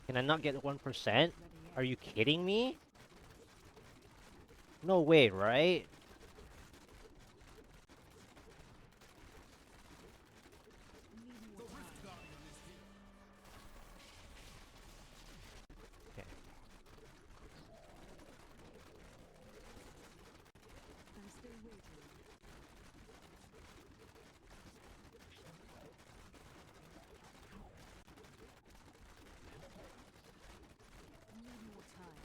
Can I not get 1%? Ready Are yet? you kidding me? No way, right? Need The more Rift time. Guardian is here. Okay. I'm still waiting. Need more time.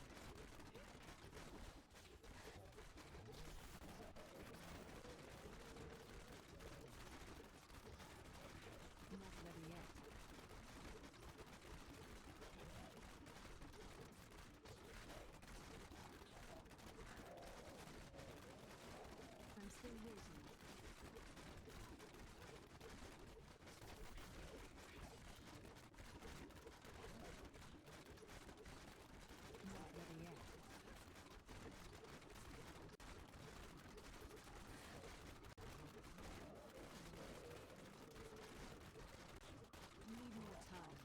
Not ready yet. I'm still waiting. Not ready yet. Need more time.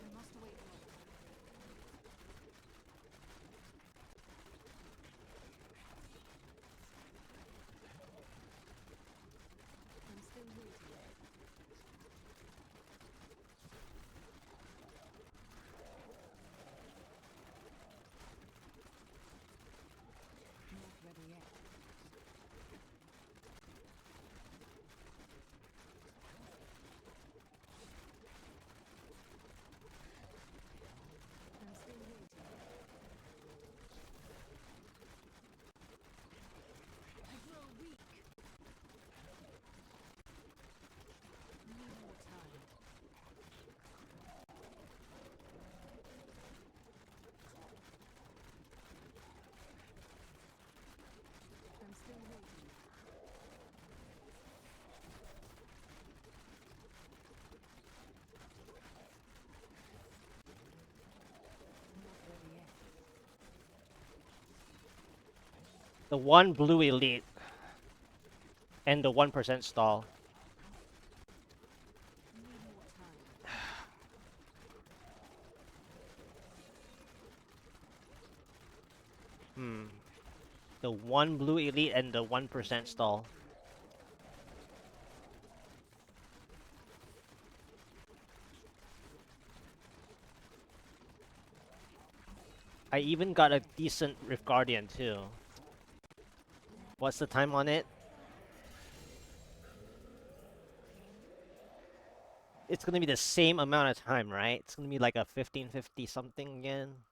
I must wait longer. I'm still waiting. Not ready yet. I'm still waiting. I grow weak. Need more time. I'm still waiting. Not ready yet. The one blue elite and the 1% stall. Need more time. Hmm. The one blue elite and the 1% Still stall. waiting. I even Not got ready a yet. decent Rift Guardian too. What's the time on it? It's gonna be the same amount of time, right? It's gonna be like a 1550 something again.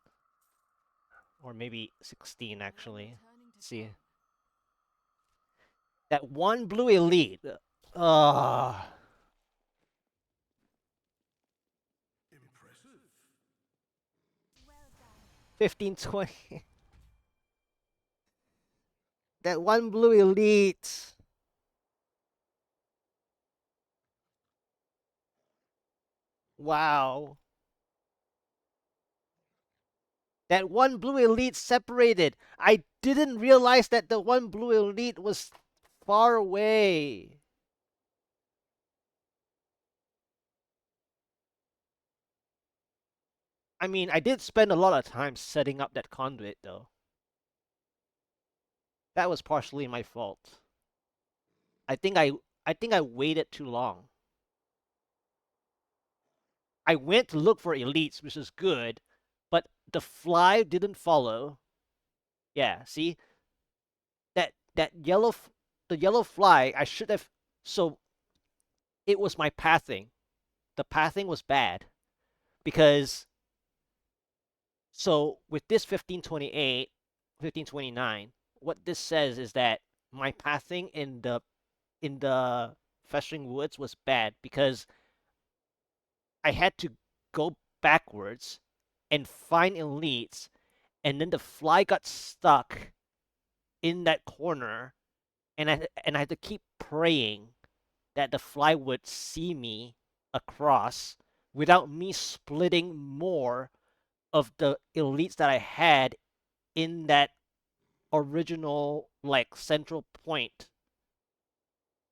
Or maybe 16 I am actually. returning to Let's see. form. That one blue elite. Ugh. Impressive. 1520. That one blue elite. Wow. That one blue elite separated. I didn't realize that the one blue elite was far away. I mean, I did spend a lot of time setting up that conduit though. That was partially my fault. I think I I think I waited too long. I went to look for elites, which is good, but the fly didn't follow. Yeah, see? That the yellow fly, I should have so it was my pathing. The pathing was bad because so with this 1528, 1529, what this says is that my pathing in the festering woods was bad because I had to go backwards and find elites, and then the fly got stuck in that corner, and I had to keep praying that the fly would see me across without me splitting more of the elites that I had in that original like central point.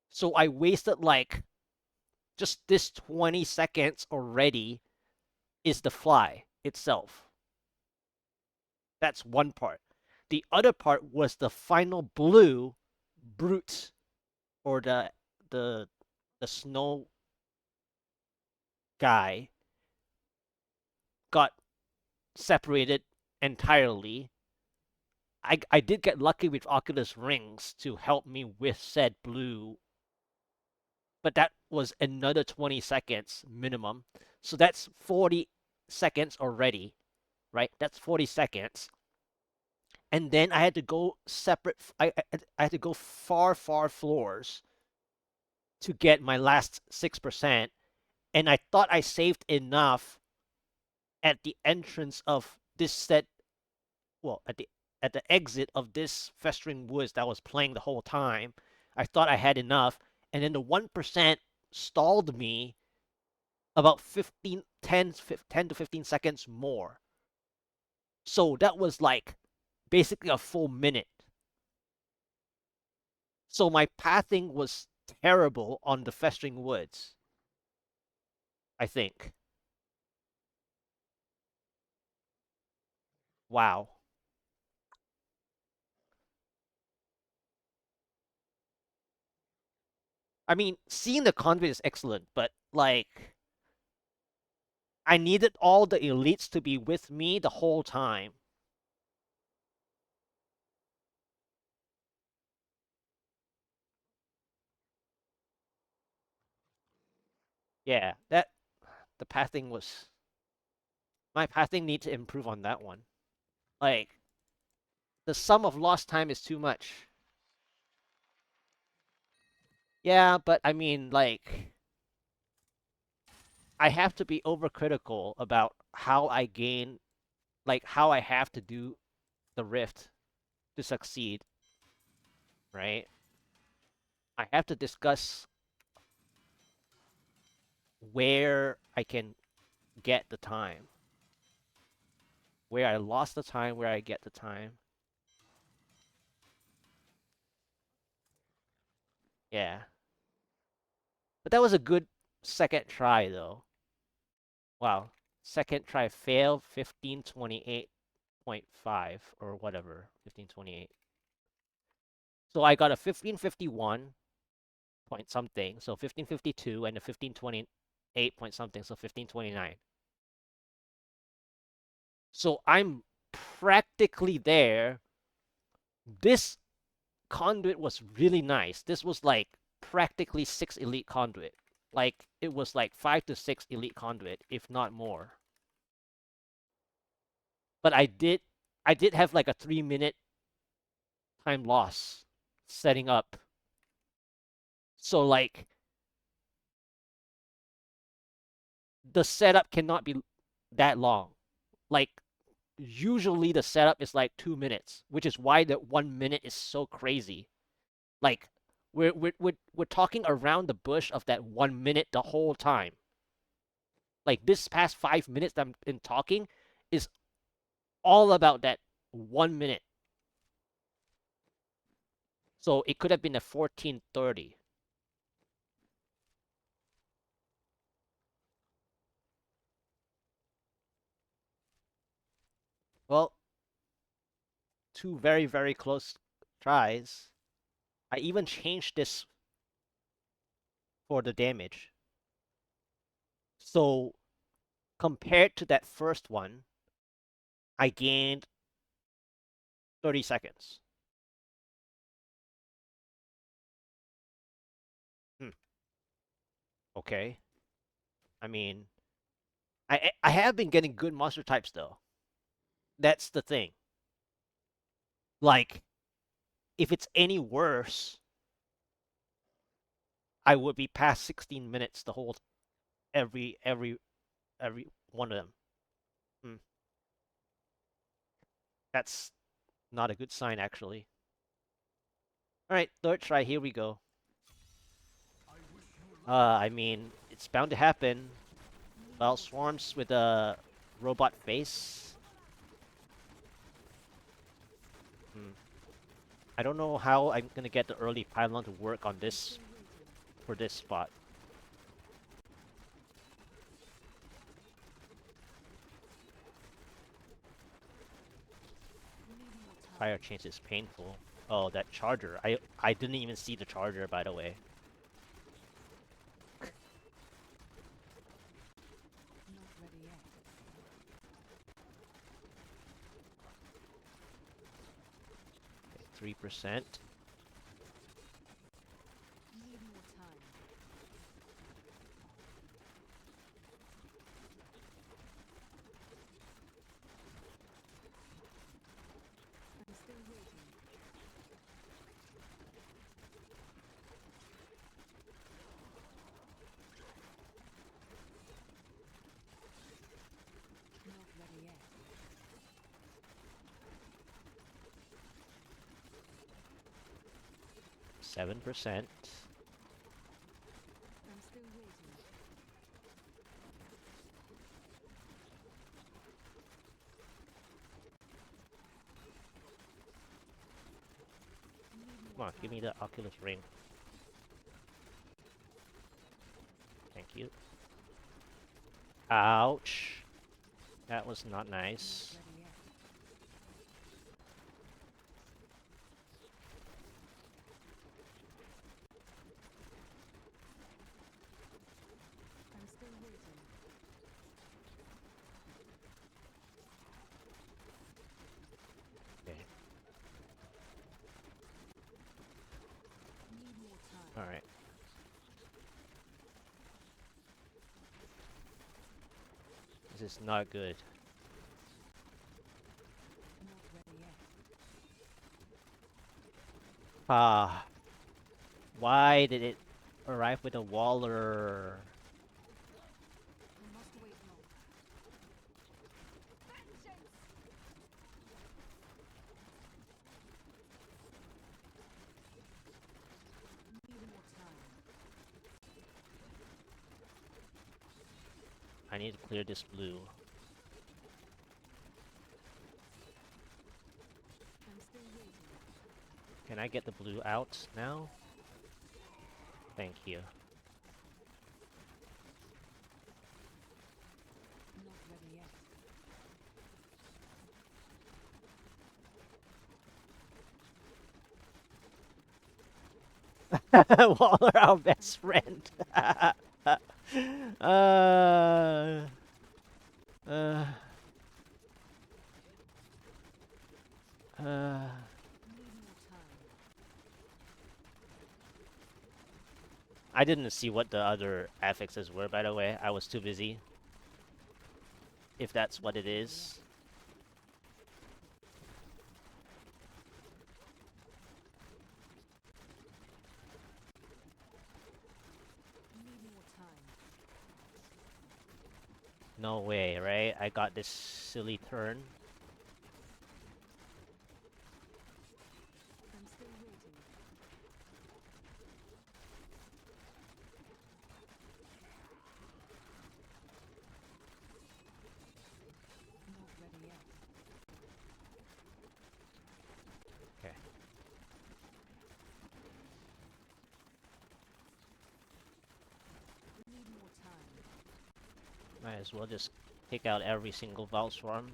So I wasted like just this 20 seconds already is the fly itself. That's one part. The other part was the final blue brute, or the the snow guy got separated entirely. I did get lucky with Oculus rings to help me with said blue, but that was another 20 seconds minimum. So that's 40 seconds already, right? That's 40 seconds. And then I had to go separate. I had to go far floors to get my last 6%. And I thought I saved enough at the entrance of this set. Well, at the exit of this festering woods that was playing the whole time. I thought I had enough, and then the 1% stalled me about 10 to 15 seconds more. So that was like basically a full minute. So my pathing was terrible on the festering woods, I think. Wow. I mean, seeing the conduit is excellent, but like I needed all the elites to be with me the whole time. Yeah, that the pathing was my pathing need to improve on that one. Like the sum of lost time is too much. Yeah, but I mean like I have to be overcritical about how I gain, like how I have to do the rift to succeed, right? I have to discuss where I can get the time, where I lost the time, where I get the time. Yeah. But that was a good second try though. Wow. Second try failed 1528.5 or whatever. 1528. So I got a 1551 point something. So 1552 and a 1528 point something. So 1529. So I'm practically there. This conduit was really nice. This was like practically 6 elite conduit. Like it was like 5 to 6 elite conduit, if not more. But I did have like a 3-minute time loss setting up. So like the setup cannot be that long. Like usually the setup is like 2 minutes, which is why the 1 minute is so crazy. Like we're talking around the bush of that 1 minute the whole time. Like this past 5 minutes that I'm in talking is all about that 1 minute. So it could have been a 14:30. Well, two very close tries. I even changed this for the damage. So compared to that first one, I gained 30 seconds. Hmm. Okay. I mean, I have been getting good monster types though. That's the thing. Like, if it's any worse, I would be past 16 minutes the whole every one of them. Hmm. That's not a good sign actually. All right, third try. Here we go. I mean, it's bound to happen. Well, swarms with a robot face. Hmm. I don't know how I'm gonna get the early pylon to work on this for this spot. Fire change is painful. Oh, that charger. I didn't even see the charger, by the way. Not ready yet. 3%. Need more time. I'm still waiting. Not ready yet. 7%. I'm still waiting. Need Come more on, give me time. the Oculus ring. Thank you. Ouch. That was not Not nice. ready yet. I'm still waiting. Okay. Need more time. Alright. This is not good. Not ready yet. Ah. Why did it arrive with a waller? I must wait longer. Vengeance! Need more time. I need to clear this blue. I'm still waiting. Can I get the blue out now? Thank you. Not ready yet. Waller, our best friend. uh, uh, uh. Need more time. I didn't see what the other affixes were, by the way. I was too busy. If that's what it is. Need more time. No way, right? I got this silly turn. I'm still waiting. Not ready yet. Okay. Need more time. Might as well just take out every single Vault Swarm.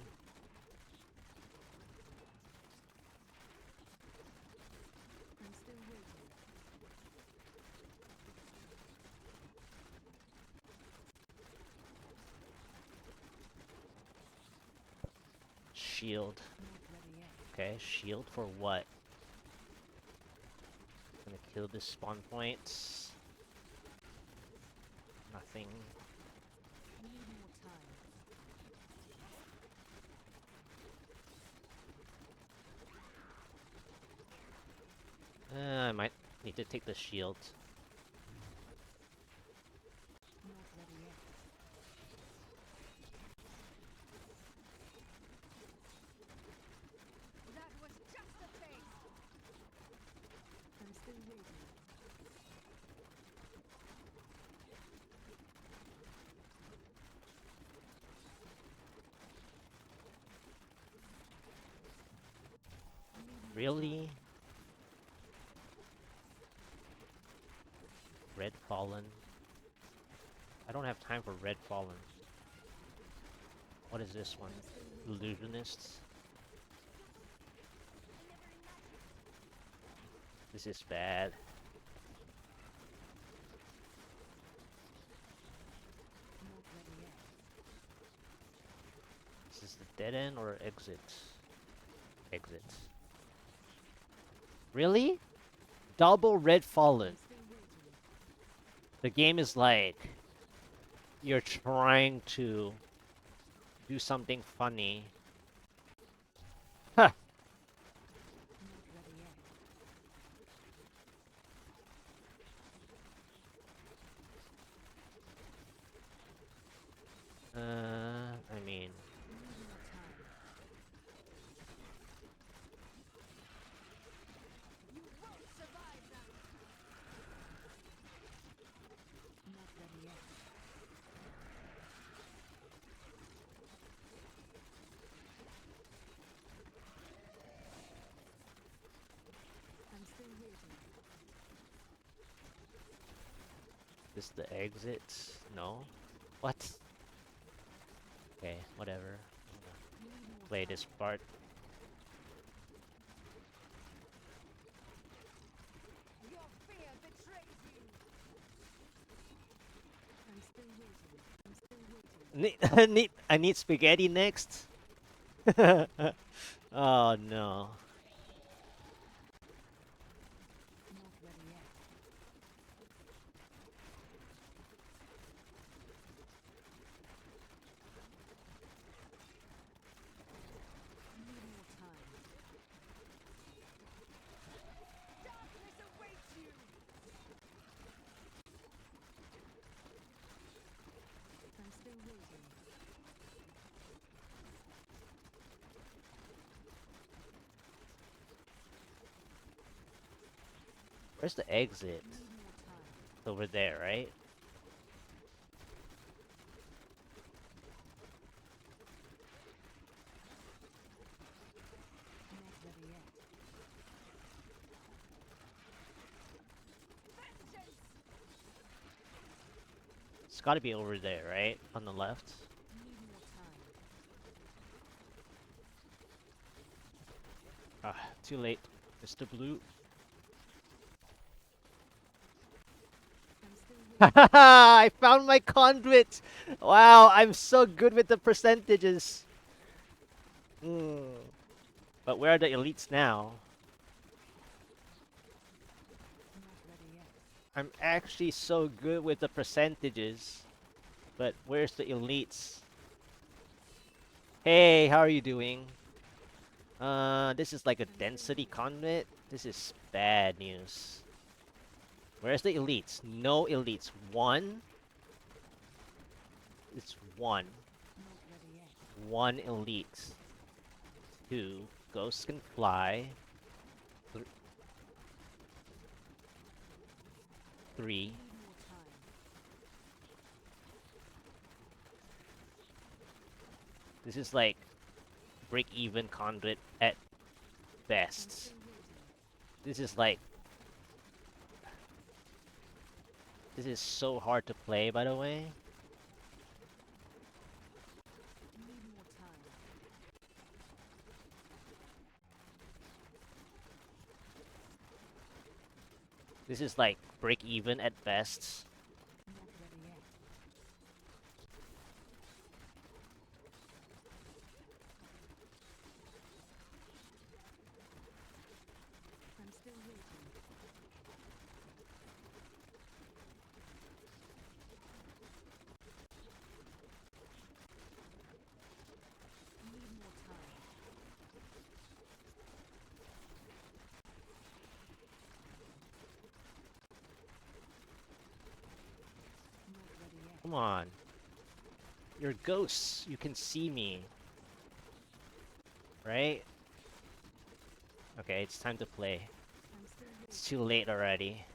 I'm still waiting. Shield. Not ready yet. Okay, shield for what? Gonna kill this spawn point. Nothing. Need more time. I might need to take the shield. Not ready yet. That was just a phase. I'm still waiting. Need more Really? time. Red Fallen. I don't have time for Red Fallen. What is this one? Illusionists. This is bad. Is this the dead end or exit? Exit. Really? Double Red Fallen. The game is like you're trying to do something funny. Huh. I mean, this the exit? No? What? Okay, whatever. Play this part. I need spaghetti next. Oh no. Where's the exit? It's over there, right? It's gotta be over there, right? On the left. Ah, too late. Mr. Blue. I found my conduit! Wow, I'm so good with the percentages. But where are the elites now? I'm actually so good with the percentages. But where's the elites? Hey, how are you doing? This is like a density conduit. This is bad news. Where's the elites? No elites. One? It's one. One elite. Two. Ghosts can fly. Three. This is like break-even conduit at best. This is like... This is so hard to play, by the way. This is like break-even at best. Come on. You're ghosts. You can see me. Right? Okay, it's time to play. It's too late already.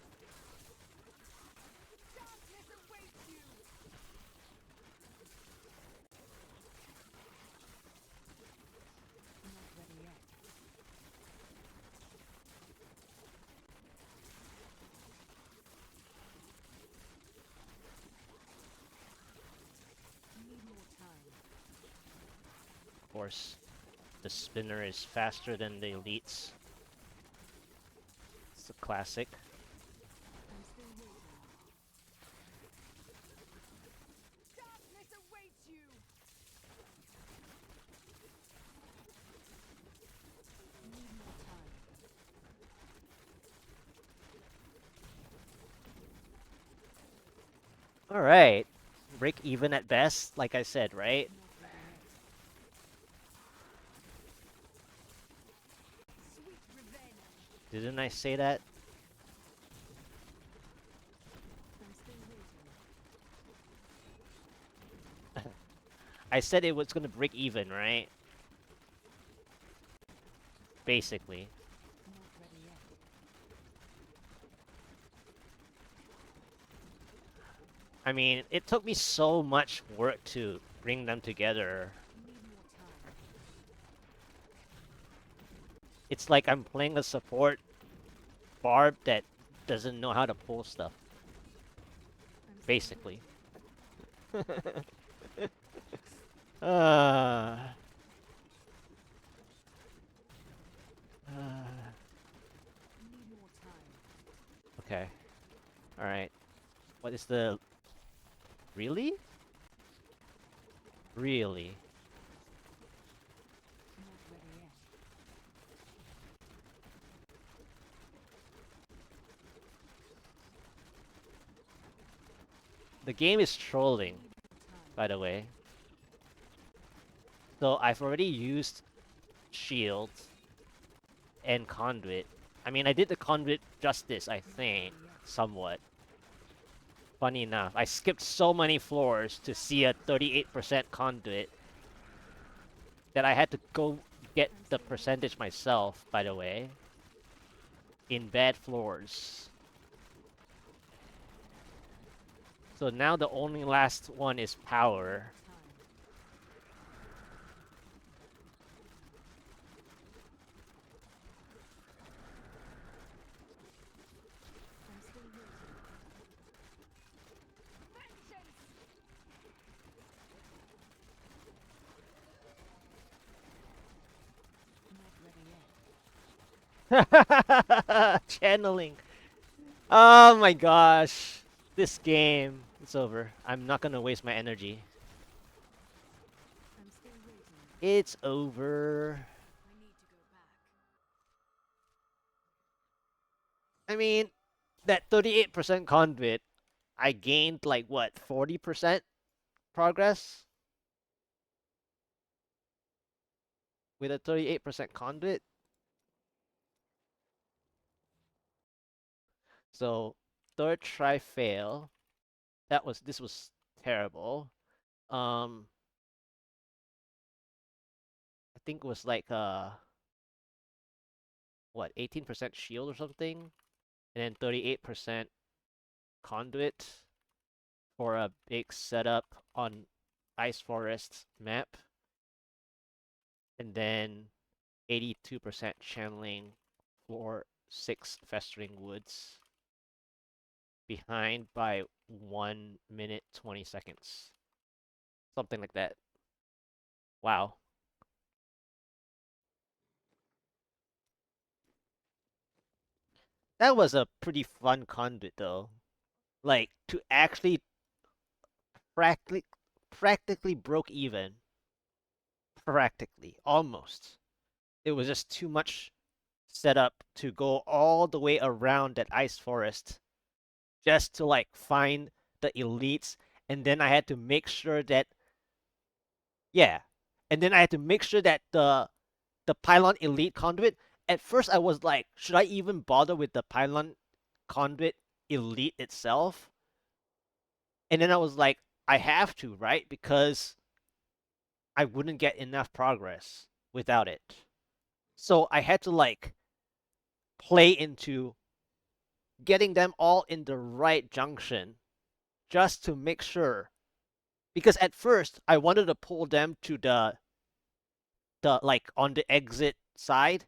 course. The spinner is faster than the elites. It's a classic. I'm still waiting. Darkness awaits you! Need more time. Alright. Break even at best, like I said, right? Not ready yet. Sweet revenge! Didn't I say that? I'm still waiting. I said it was gonna break even, right? Basically. Not ready yet. I mean, it took me so much work to bring them together. Need more time. It's like I'm playing a support barb that doesn't know how to pull stuff, I'm still basically. waiting. uh, Need more time. okay. Alright. What is the... Really? Really? Not ready yet. The game is trolling, Need more time. by the way. So I've already used shield and conduit. I mean, I did the conduit justice, I think, somewhat. Funny enough, I skipped so many floors to see a 38% conduit that I had to go get the percentage myself, by the way, in bad floors. So now the only last one is power. Time. I'm still waiting. Vengeance! Not ready yet. Channeling. Oh my gosh. This game. It's over. I'm not gonna waste my energy. I'm still waiting. It's over. I need to go back. I mean, that 38% conduit, I gained like what, 40% progress? With a 38% conduit? So, third try fail. This was terrible. I think it was like what, 18% shield or something? And then 38% conduit for a big setup on Ice Forest map. And then 82% channeling for 6 festering woods. Behind by 1 minute 20 seconds. Something like that. Wow. That was a pretty fun conduit though. Like to actually practically practically broke even. Practically. Almost. It was just too much setup to go all the way around that ice forest just to like find the elites, and then I had to make sure that yeah. And then I had to make sure that the Pylon elite conduit, at first I was like, should I even bother with the Pylon conduit elite itself? And then I was like, I have to, right? Because I wouldn't get enough progress without it. So I had to like play into getting them all in the right junction just to make sure. Because at first I wanted to pull them to the like on the exit side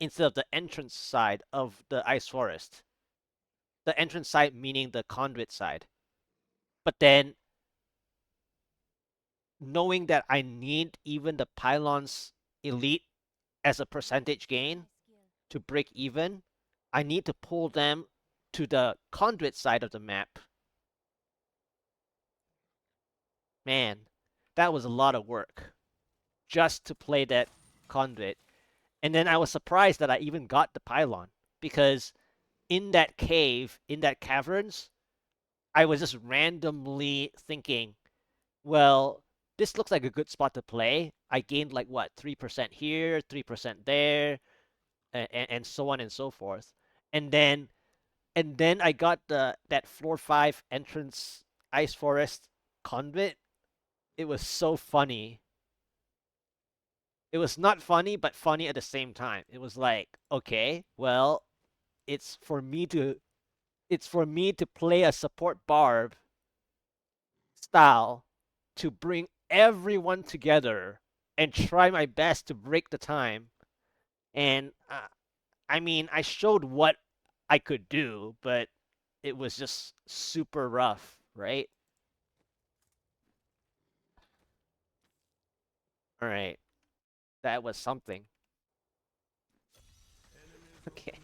instead of the entrance side of the ice forest. The entrance side meaning the conduit side. But then knowing that I need even the Pylon's elite as a percentage gain to break even, I need to pull them to the conduit side of the map. Man, that was a lot of work just to play that conduit. And then I was surprised that I even got the Pylon because in that cave, in that caverns, I was just randomly thinking, well, this looks like a good spot to play. I gained like what, 3% here, 3% there, and so on and so forth. And then I got the that floor 5 entrance ice forest conduit. It was so funny. It was not funny, but funny at the same time. It was like, okay, well, it's for me to play a support barb style to bring everyone together and try my best to break the time. And I mean, I showed what I could do, but it was just super rough, right? All right, that was something. Okay.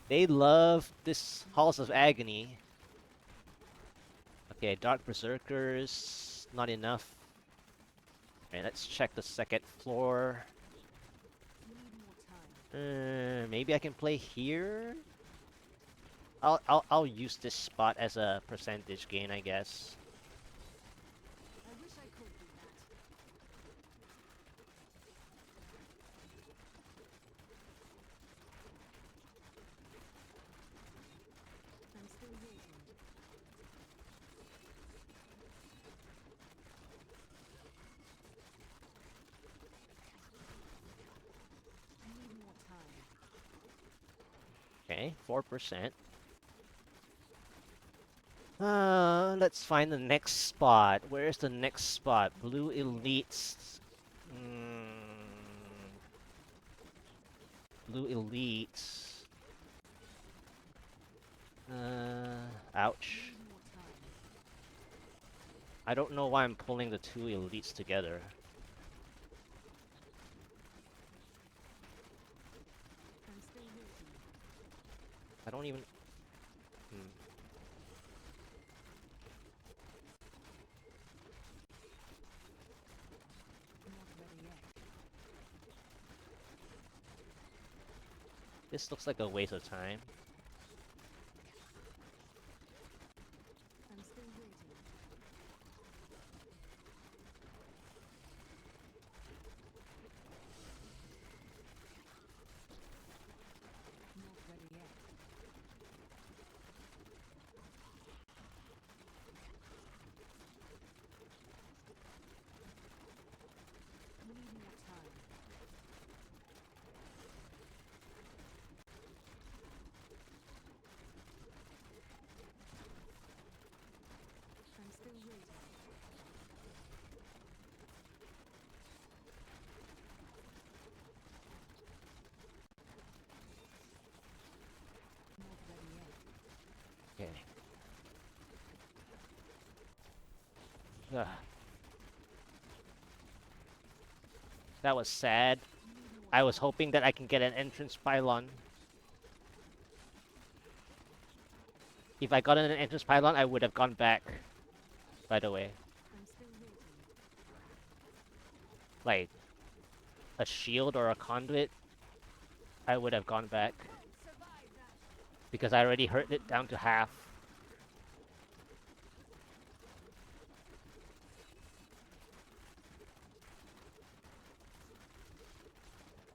They love this Halls of Agony. Okay, Dark Berserkers, not enough. Alright, let's check the second floor. Maybe I can play here? I'll use this spot as a percentage gain, I guess. I wish I could do that. I'm still waiting. I need more time. Okay, 4%. Let's find the next spot. Where's the next spot? Blue Elites. Blue Elites. Ouch. Need more time. I don't know why I'm pulling the two elites together. I'm still waiting. I don't even... Not ready yet. This looks like a waste of time. I'm still waiting. Not ready yet. We need more time. I'm still waiting. Not ready yet. Okay. Ugh. That was sad. I was hoping that I can get an entrance pylon. If I got an entrance pylon, I would have gone back. By the way. I'm still waiting. Like, a shield or a conduit, I would have gone back. Survive that. Because I already hurt it down to half.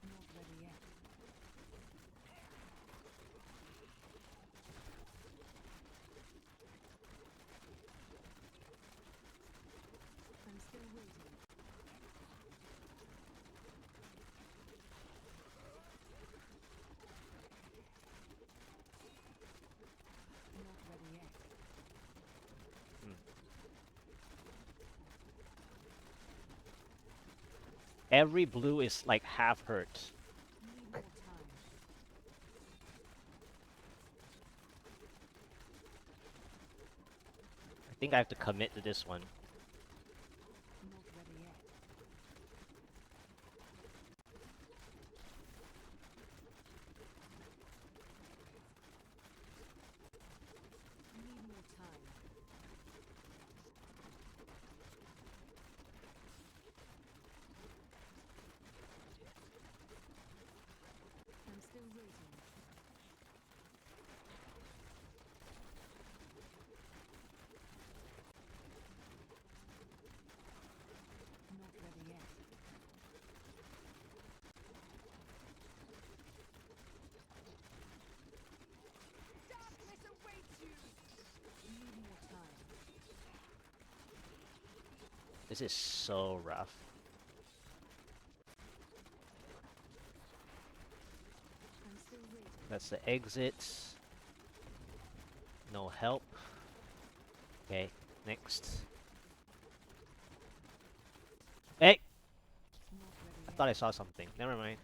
Not ready yet. I'm still waiting. Not ready yet. Every blue is like half hurt. Need more time. I think I have to commit to this one. This is so rough. I'm still waiting. That's the exit. No help. Okay, next. Hey! Not ready I yet. thought I saw something. Never mind.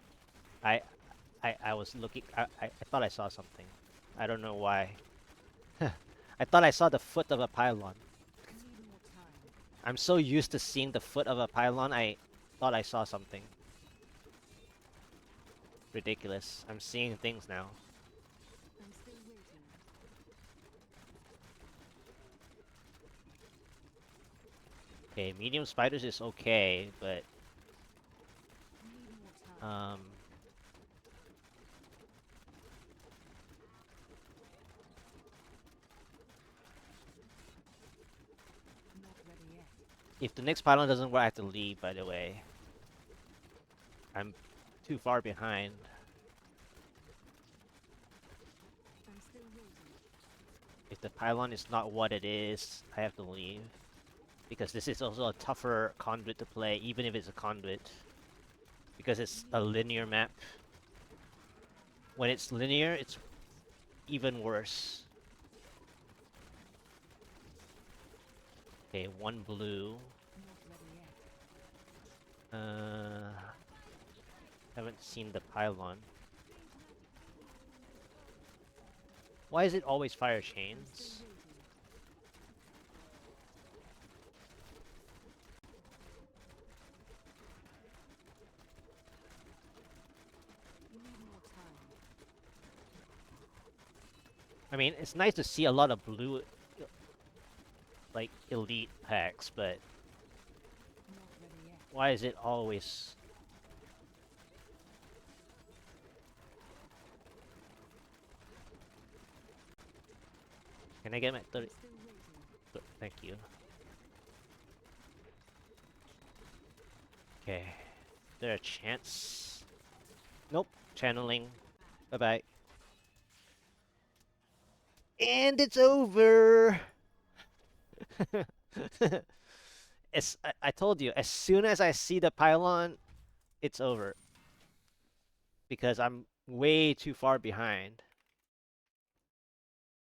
I was looking. I thought I saw something. I don't know why. I thought I saw the foot of a pylon. I need more time. I'm so used to seeing the foot of a pylon, I thought I saw something. Ridiculous. I'm seeing things now. I'm still waiting. Okay, medium spiders is okay, but Need more time. Not ready yet. if the next pylon doesn't work, I have to leave, by the way. I'm too far behind. I'm still waiting. If the pylon is not what it is, I have to leave. Because this is also a tougher conduit to play, even if it's a conduit. Because it's a linear map. When it's linear, it's even worse. Okay, one blue. Not ready yet. Haven't seen the pylon. Why is it always fire I'm chains? still waiting. You need more time. I mean, it's nice to see a lot of blue, like, elite packs, but Not ready yet. why is it always... Can I get my 30? I'm still waiting. Thank you. Okay. Is there a chance? Nope. Channeling. Bye-bye. And it's over! I told you, as soon as I see the pylon, it's over. Because I'm way too far behind.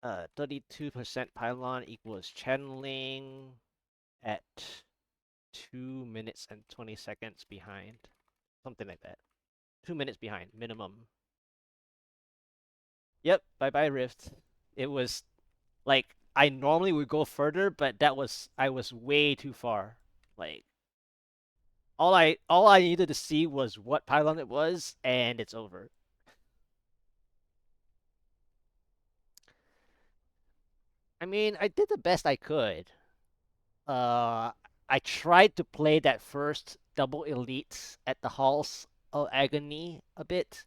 32% pylon equals channeling at 2 minutes and 20 seconds behind. Something like that. 2 minutes behind, minimum. Yep, bye-bye Rift. It was like I normally would go further, but I was way too far. Like all I needed to see was what pylon it was, and it's over. I mean, I did the best I could. Uh, I tried to play that first double elite at the Halls of Agony a bit.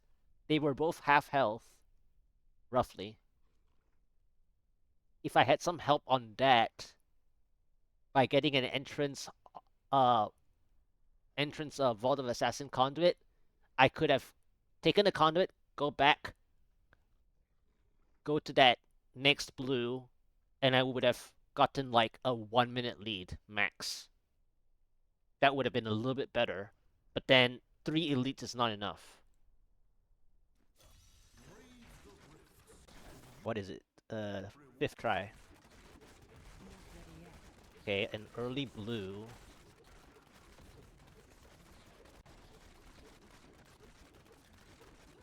They were both half health, roughly. If I had some help on that by getting an uh, Vault of Assassin conduit, I could have taken the conduit, go back, go to that next blue, and I would have gotten like a 1 minute lead max. That would have been a little bit better. But then 3 elites is not enough. What is it? Fifth try. Not ready yet. Okay, an early blue.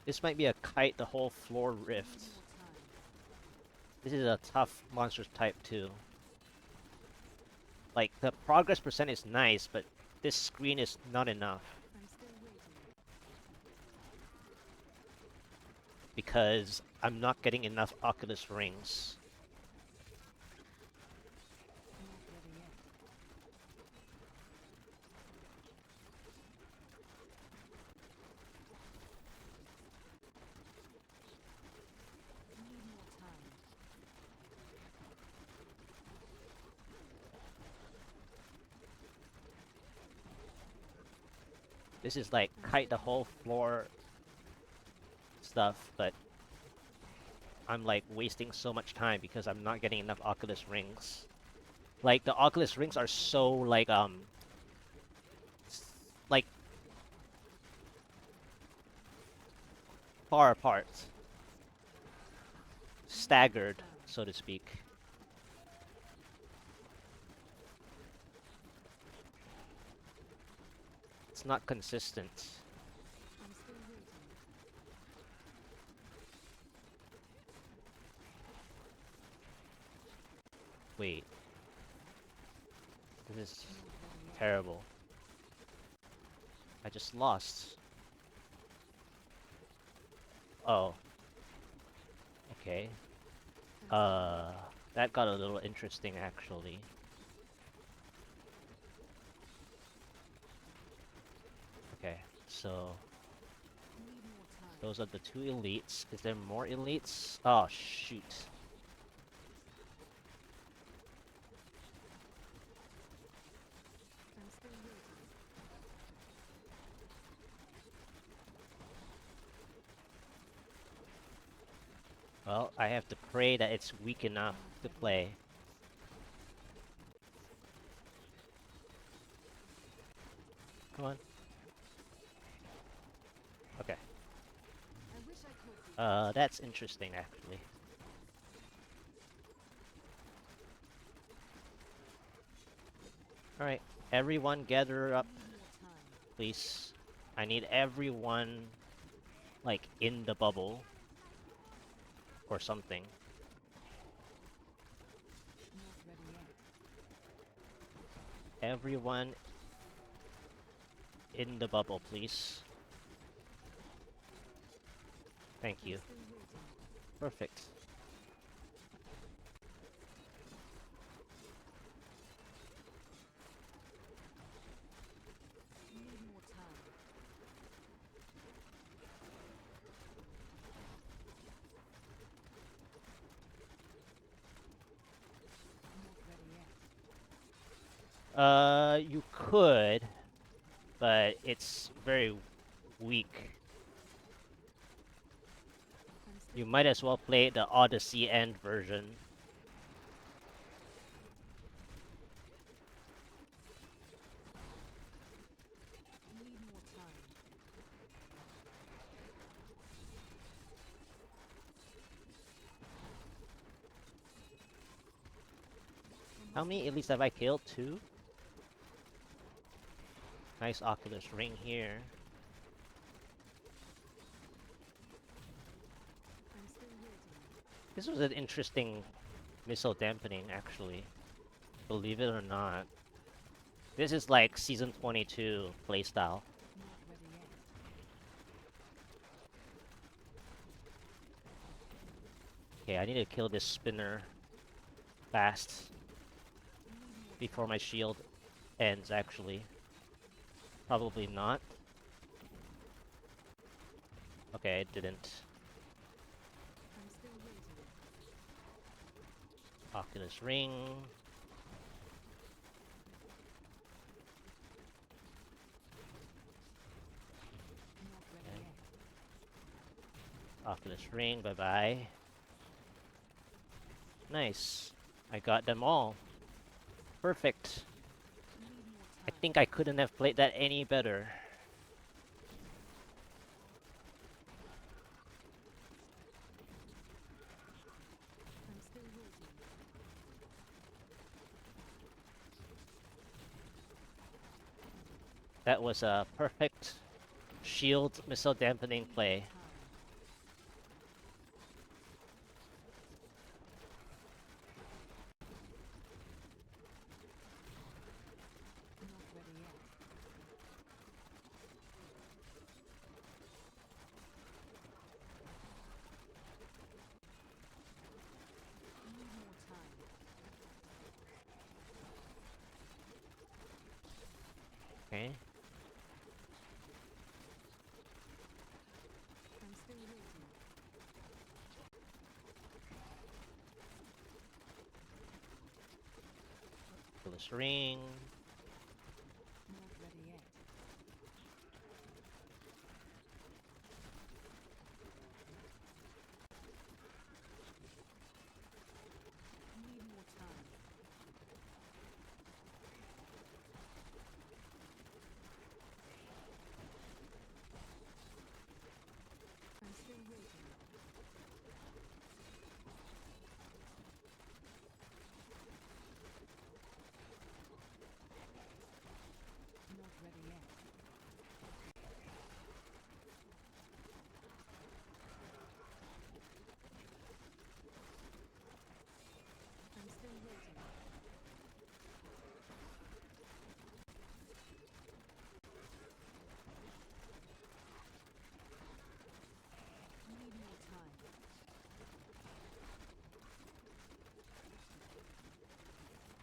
This might be a kite the whole floor rift. Need more time. This is a tough monster type too. Like, the progress percent is nice, but this screen is not enough. I'm still waiting. Because I'm not getting enough Oculus rings. Not ready yet. Need more time. This is like kite the whole floor stuff, but I'm like wasting so much time because I'm not getting enough Oculus rings. Like, the Oculus rings are so like far apart. Staggered, so to speak. It's not consistent. I'm still waiting. Wait. This is Not ready yet. terrible. I just lost. Oh. Okay. That got a little interesting actually. Okay, so Need more time. those are the two elites. Is there more elites? Oh shoot. I'm still waiting. Well, I have to pray that it's weak enough to play. Come on. Okay. I wish I could. That's interesting actually. Alright, everyone gather up, Need more time. please. I need everyone, like, in the bubble. Or something. Not ready yet. Everyone in the bubble, please. Thank you. I'm still waiting. Perfect. Need more time. Not ready yet. You could, but it's very weak. I'm still You might as well play the Odyssey End version. need more time. How many elites have I killed? 2? Nice Oculus ring here. I'm still waiting. This was an interesting missile dampening, actually. Believe it or not. This is like Season 22 playstyle. Not ready yet. Okay, I need to kill this spinner fast. Need more Before my shield ends, actually. Probably not. Okay, it didn't. I'm still waiting. Oculus ring. Not ready Okay. yet. Oculus ring, bye-bye. Nice. I got them all. Perfect. Need more I time. think I couldn't have played that any better. I'm still waiting. That was a perfect shield missile dampening play. Time. Not ready yet. Need more time. Okay. I'm still waiting. Oculus ring. Not ready yet. Need more time. I'm still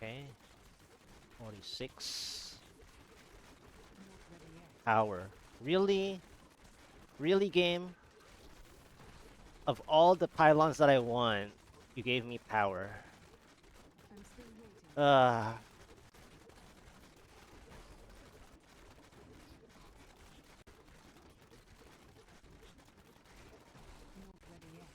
Okay. 46. Not ready yet. Power. Really? Really, game? Of all the pylons that I want, you gave me power. I'm still waiting. Ugh. Not ready yet.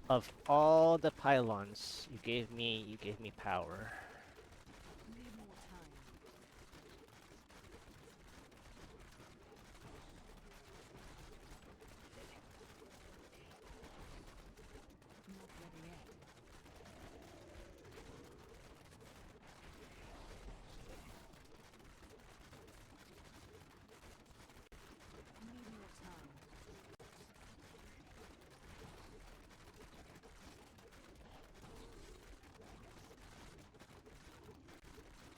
Of all the pylons, you gave me power. Need more time. Not ready yet. Need more time.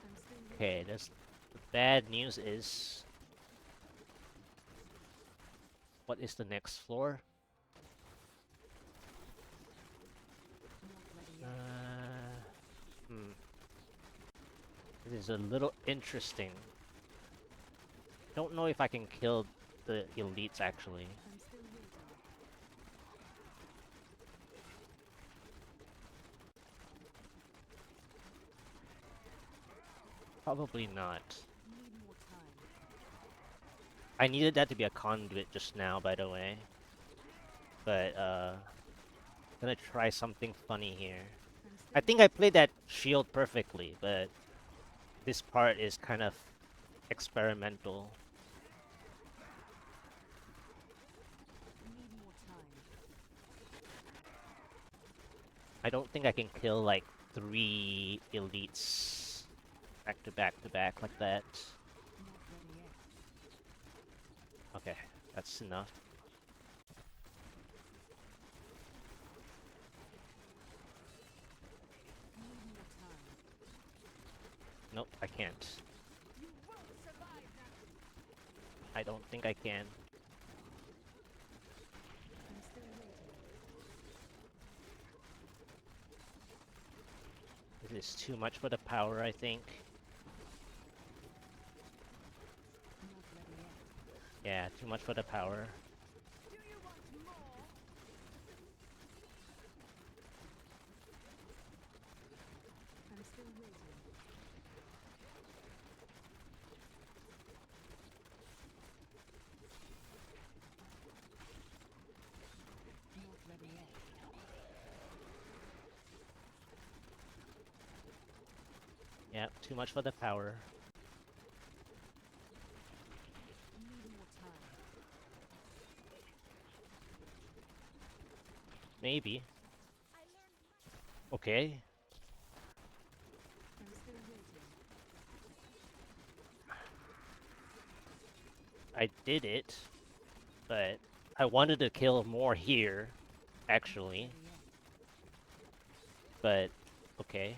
I'm still waiting. Okay, the bad news is, what is the next floor? Not ready yet. It is a little interesting. Don't know if I can kill the elites actually. I'm still waiting. Probably not. Need more time. I needed that to be a conduit just now, by the way. But, gonna try something funny here. I'm still I think I played that shield perfectly, but this part is kind of experimental. need more time. I don't think I can kill like 3 elites back to back to back like that. Not ready yet. Okay, that's enough. Need more time. Nope, I can't. You won't survive now. I don't think I can. I'm still waiting. This is too much for the power, I think. Not ready yet. Yeah, too much for the power. Do you want more? I'm still waiting. Not ready yet. Yeah, too much for the power. Need more time. Maybe. I learned Okay. I'm still waiting. I did it. But I wanted to kill more here, actually. Ready yet. But, okay.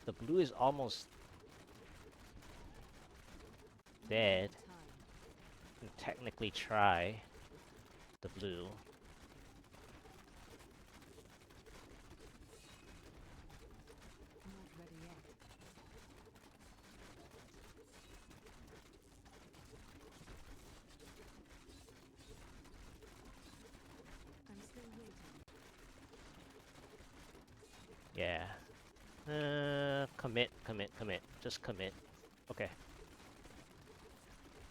The blue is almost dead. Need more time. Can technically try the blue. Not ready yet. I'm still waiting. Yeah. Commit, commit, commit. Just commit. Okay.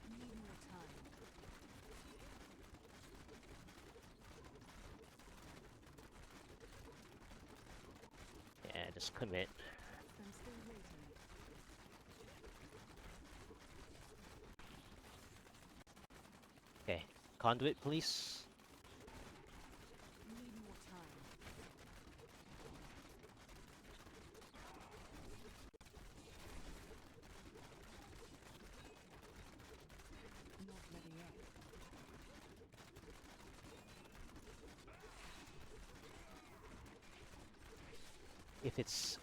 Need more time. Yeah, just commit. I'm still waiting. Okay. Conduit, please. Need more time. Not ready yet. If it's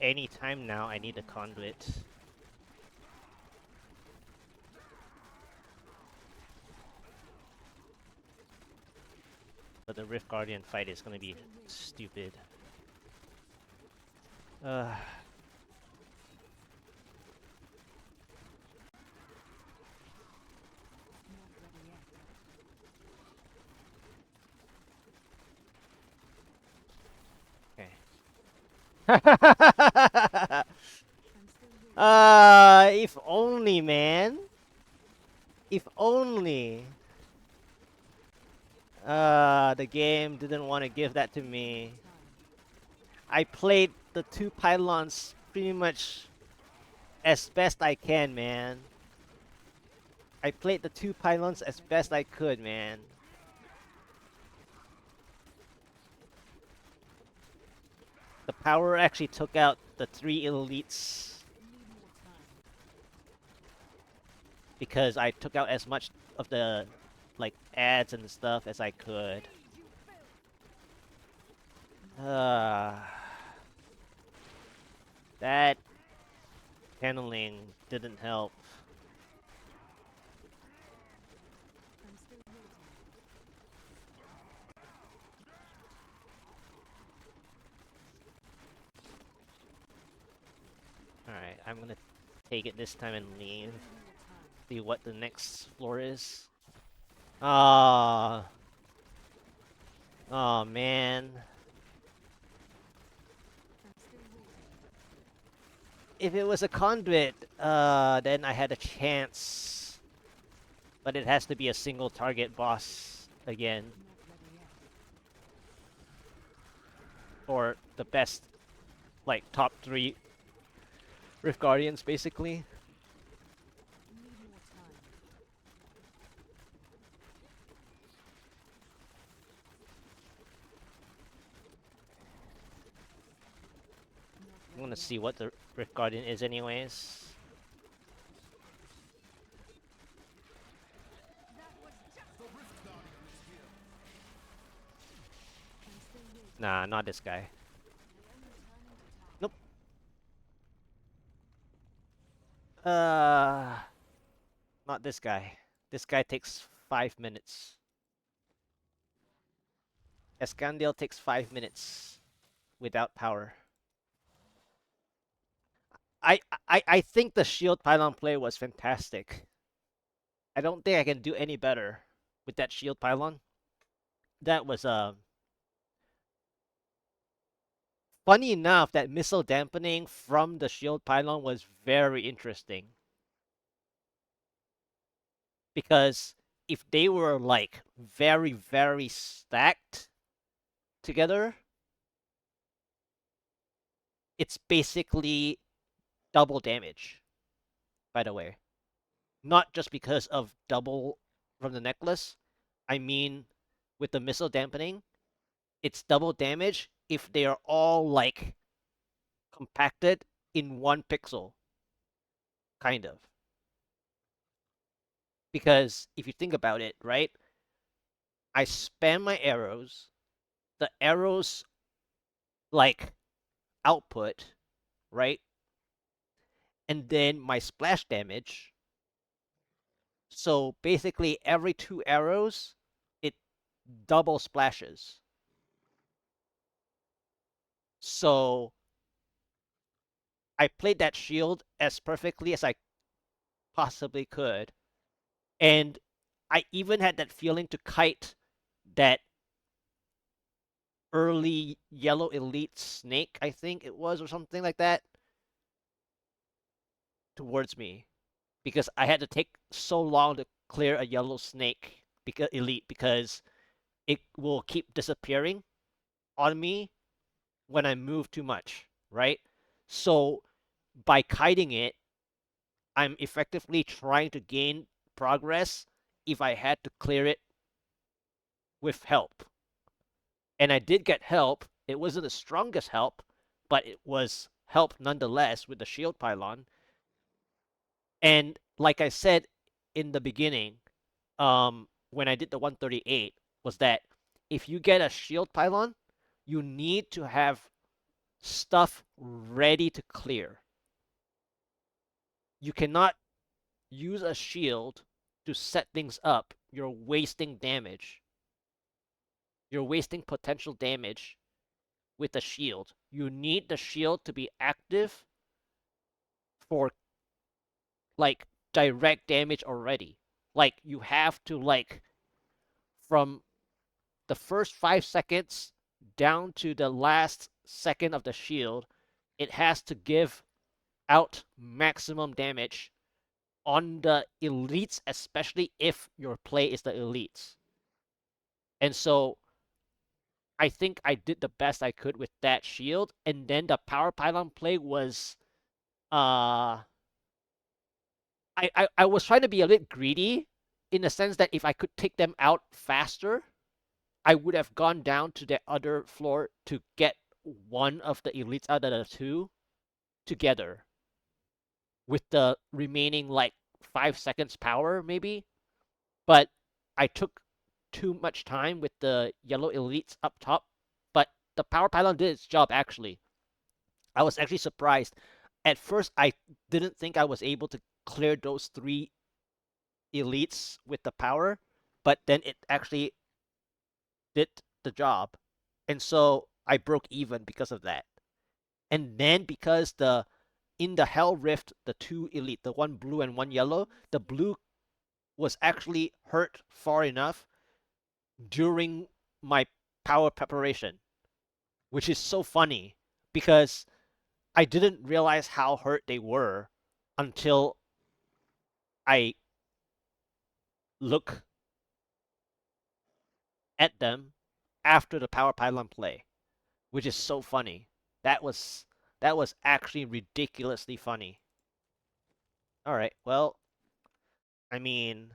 any time now, I need a conduit. But the Rift Guardian fight is gonna be stupid. Okay. If only, man. If only. The game didn't want to give that to me. I played the 2 pylons pretty much as best I can, man. I played the 2 pylons as best I could, man. The power actually took out the 3 elites because I took out as much of the like ads and stuff as I could. That channeling didn't help. Alright, I'm gonna take it this time and leave. See what the next floor is. Ah. Oh man. If it was a conduit, then I had a chance. But it has to be a single target boss again. Or the best, like, top 3 Rift Guardians, basically. I'm gonna see what the Rift Guardian is anyways. Nah, not this guy. Nope. Not this guy. This guy takes 5 minutes. Escandil takes 5 minutes without power. I think the shield pylon play was fantastic. I don't think I can do any better with that shield pylon. That was funny enough that missile dampening from the shield pylon was very interesting. Because if they were like very, very stacked together, it's basically double damage, by the way. Not just because of double from the necklace. I mean, with the missile dampening, it's double damage if they are all like compacted in 1 pixel. Kind of. Because if you think about it, right? I spam my arrows. The arrows like output, right? And then my splash damage. So basically every 2 arrows, it double splashes. So I played that shield as perfectly as I possibly could. And I even had that feeling to kite that early yellow elite snake, I think it was, or something like that, towards me. Because I had to take so long to clear a yellow snake because elite because it will keep disappearing on me when I move too much, right? So by kiting it, I'm effectively trying to gain progress if I had to clear it with help. And I did get help. It wasn't the strongest help, but it was help nonetheless with the shield pylon. And like I said in the beginning, when I did the 138, was that if you get a shield pylon, you need to have stuff ready to clear. You cannot use a shield to set things up. You're wasting damage. you're wasting potential damage with the shield. You need the shield to be active for like direct damage already. Like you have to like from the first 5 seconds down to the last second of the shield, it has to give out maximum damage on the elites, especially if your play is the elites. And so I think I did the best I could with that shield. And then the power pylon play was I was trying to be a bit greedy in the sense that if I could take them out faster, I would have gone down to the other floor to get one of the elites out of the two together with the remaining like 5 seconds power maybe. But I took too much time with the yellow elites up top. But the power pylon did its job actually. I was actually surprised. At first, I didn't think I was able to clear those three elites with the power, but then it actually did the job. And so I broke even because of that. And then because the in the Hell Rift, the two elite, the one blue and one yellow, the blue was actually hurt far enough during my power preparation, which is so funny because I didn't realize how hurt they were until I look at them after the power pylon play, which is so funny. That was that was actually ridiculously funny. All right, well, I mean,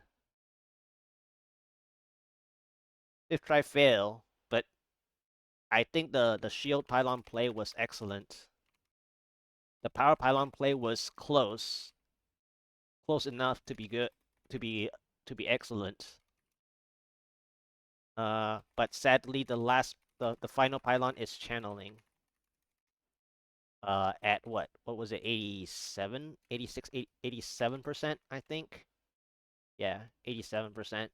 if try fail, but I think the shield pylon play was excellent. The power pylon play was close enough to be good, to be to be excellent. But sadly, the final pylon is channeling. At what was it, 87, 86, 87%, I think. Yeah, 87%.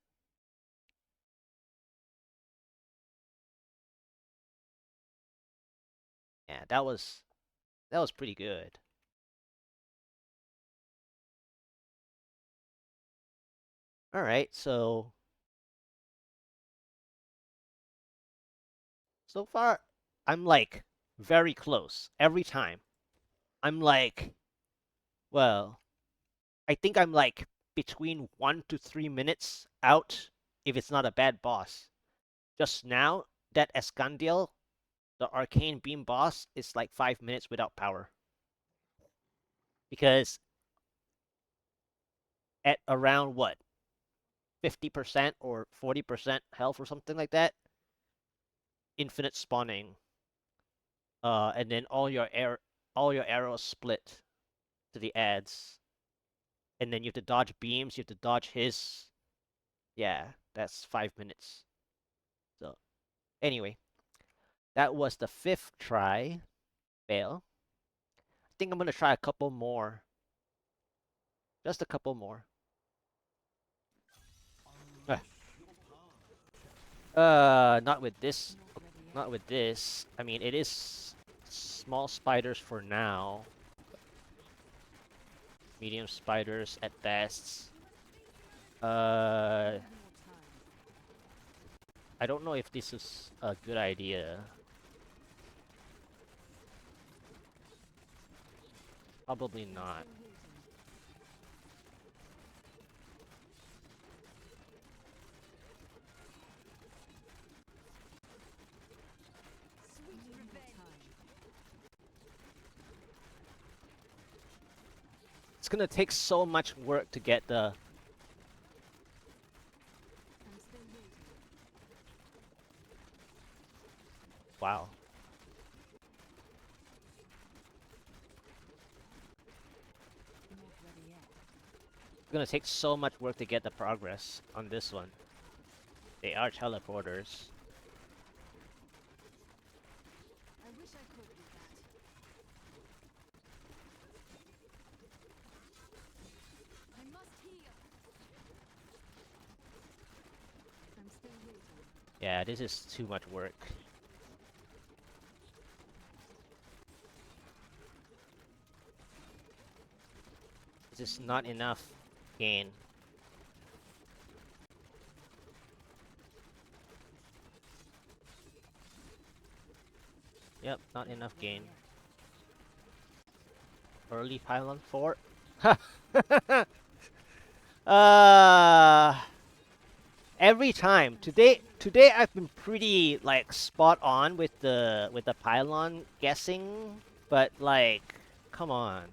Yeah, that was pretty good. All right, so far I'm like very close every time. I'm like, well, I think I'm like between 1 to 3 minutes out if it's not a bad boss. Just now, that Escandiel, the arcane beam boss, is like 5 minutes without power. Because at around what, 50% or 40% health or something like that, infinite spawning, and then all your arrows split to the ads, and then you have to dodge beams, you have to dodge his. Yeah, that's 5 minutes. So anyway, that was the fifth try. Fail. I think I'm gonna try a couple more. Just a couple more. Not with this. Not with this. I mean, it is small spiders for now. Medium spiders at best. I don't know if this is a good idea. Probably not. Sweet revenge. It's gonna take so much work to get the. Wow. It's gonna take so much work to get the progress on this one. They are teleporters. I wish I could do that. I must heal. I'm still waiting. Yeah, this is too much work. This is not enough gain. Yep, not enough gain. Early pylon 4. uh every time. Today I've been pretty like spot on with the pylon guessing, but like come on.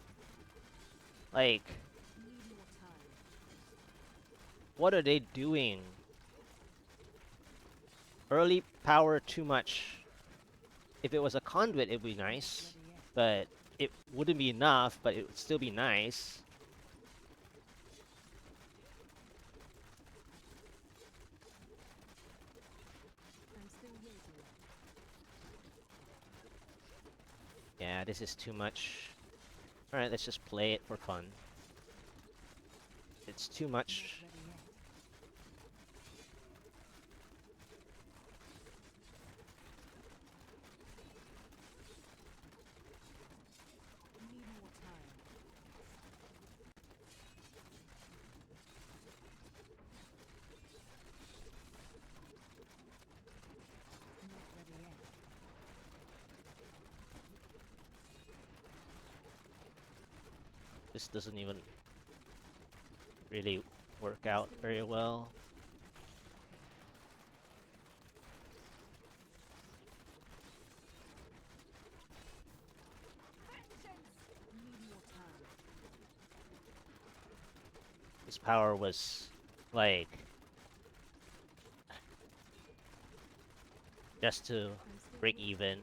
Like what are they doing? Early power too much. If it was a conduit it'd be nice, but it wouldn't be enough, but it would still be nice. Yeah, this is too much. Alright, let's just play it for fun. It's too much. This doesn't even really work out very well. This power was like just to break even.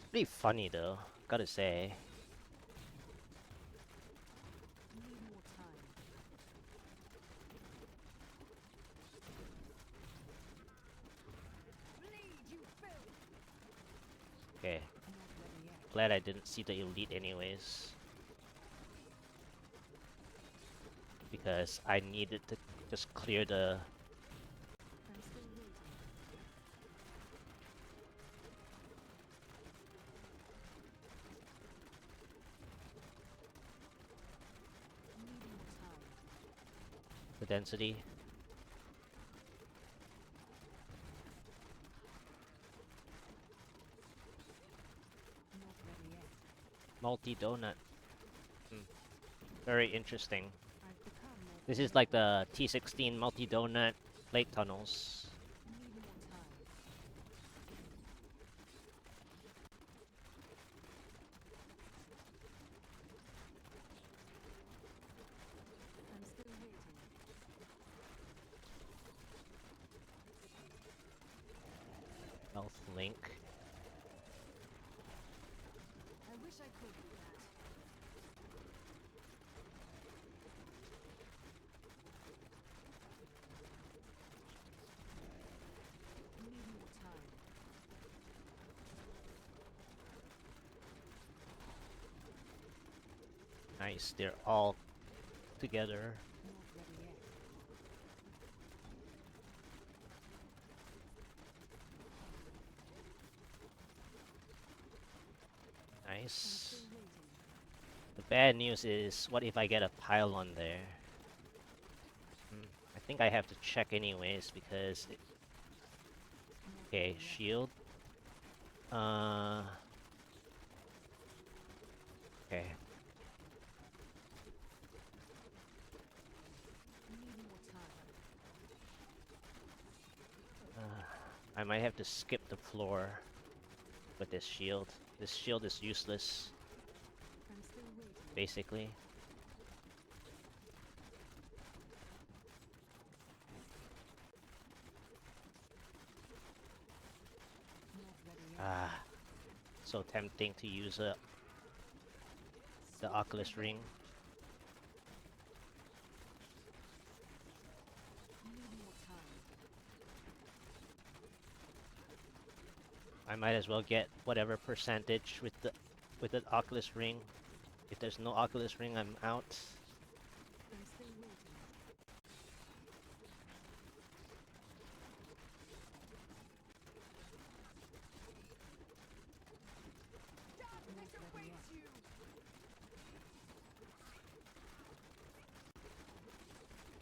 Pretty funny though, gotta say. Okay. Glad I didn't see the elite anyways. Because I needed to just clear the... the density. Multi-donut. Very interesting. This is like the T16 multi-donut lake tunnels. Health link. I wish I could do that. Need more time. Nice, they're all together. Not ready yet. Nice. Still waiting. The bad news is, what if I get a pylon there? I think I have to check anyways because... Okay, shield. Okay. Need more time. I might have to skip the floor with this shield. This shield is useless, I'm still waiting. basically. Not ready yet. So tempting to use the Oculus ring. Need more time. I might as well get whatever percentage with the Oculus Ring. If there's no Oculus Ring, I'm out. I'm still waiting. Darkness Not ready awaits yet. you.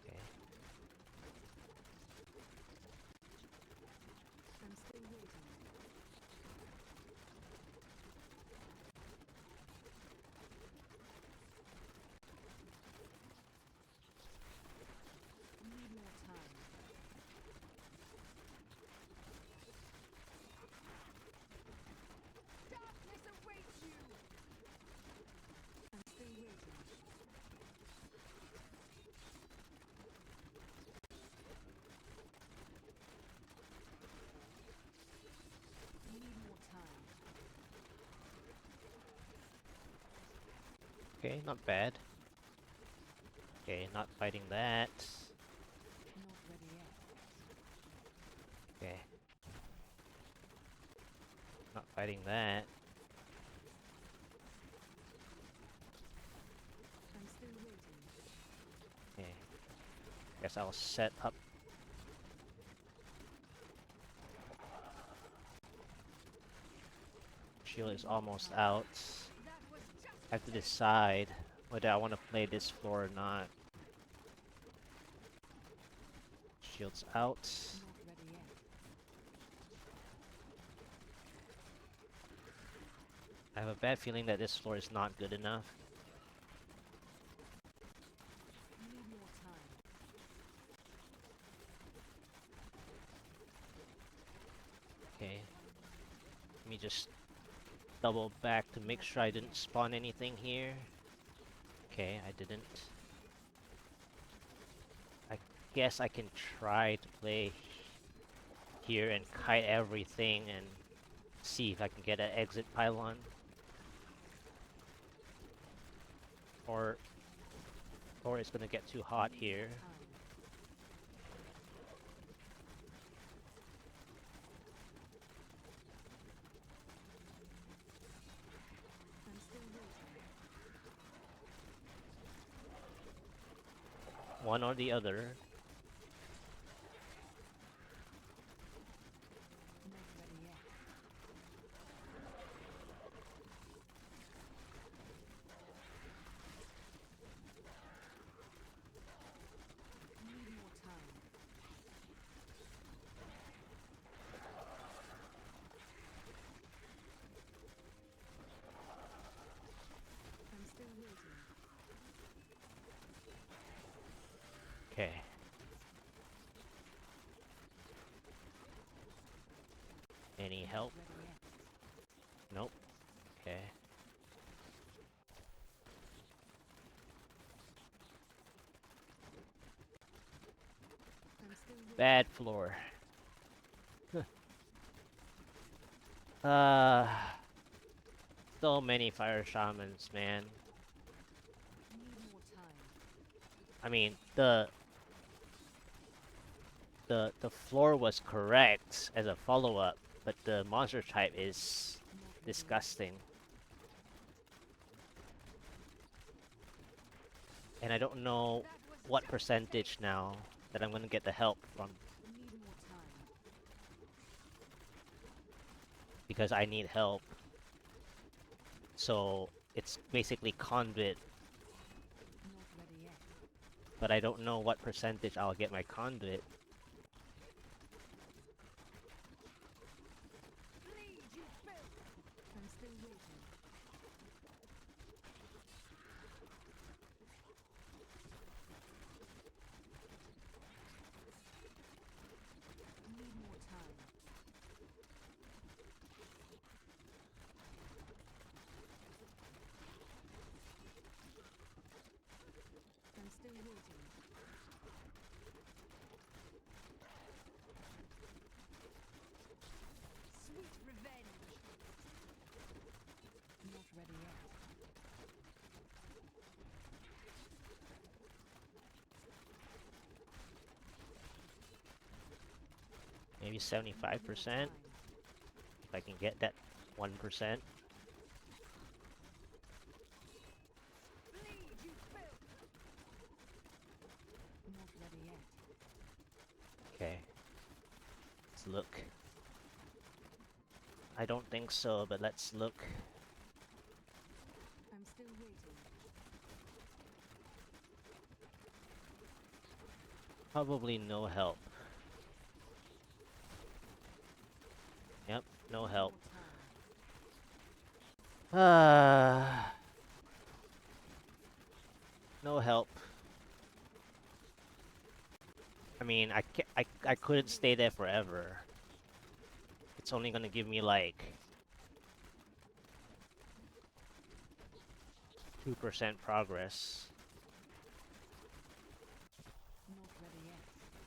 Okay. I'm still waiting. Need more time. Darkness awaits you. I'm still waiting. Need more time. Okay, not bad. Okay, not fighting that. Not ready yet. Okay. Not fighting that. I'm still waiting. Okay. Guess I'll set up. Shield is almost out. That was just I have to decide whether I want to play this floor or not. Shield's out. Not ready yet. I have a bad feeling that this floor is not good enough. Need more time. Okay. Let me just double back to make sure I didn't spawn anything here. Okay, I didn't. I guess I can try to play here and kite everything and see if I can get an exit pylon. Or it's gonna get too hot Need here. more time. I'm still waiting. One or the other. Not ready yet. Need more time. I'm still waiting. Okay. Any Not help? ready yet. Nope. Okay. I'm still waiting. Bad floor. uh, so many fire shamans, man. Need more time. I mean, the floor was correct as a follow-up, but the monster type is Not ready yet. disgusting. And I don't know that was what just percentage now that I'm gonna get the help from, Need more time. because I need help. So it's basically conduit, Not ready yet. but I don't know what percentage I'll get my conduit. bleed, you filth. I'm still waiting. Need more time. I'm still waiting. Sweet revenge. Not ready yet. Maybe Need more 75%. time. I can get that 1%. Bleed, you filth! Not ready yet. Okay. Let's look. I don't think so, but let's look. I'm still waiting. Probably no help. Yep, no One help. more time. No help. I mean, I couldn't stay there forever. It's only gonna give me like 2% progress. Not ready yet.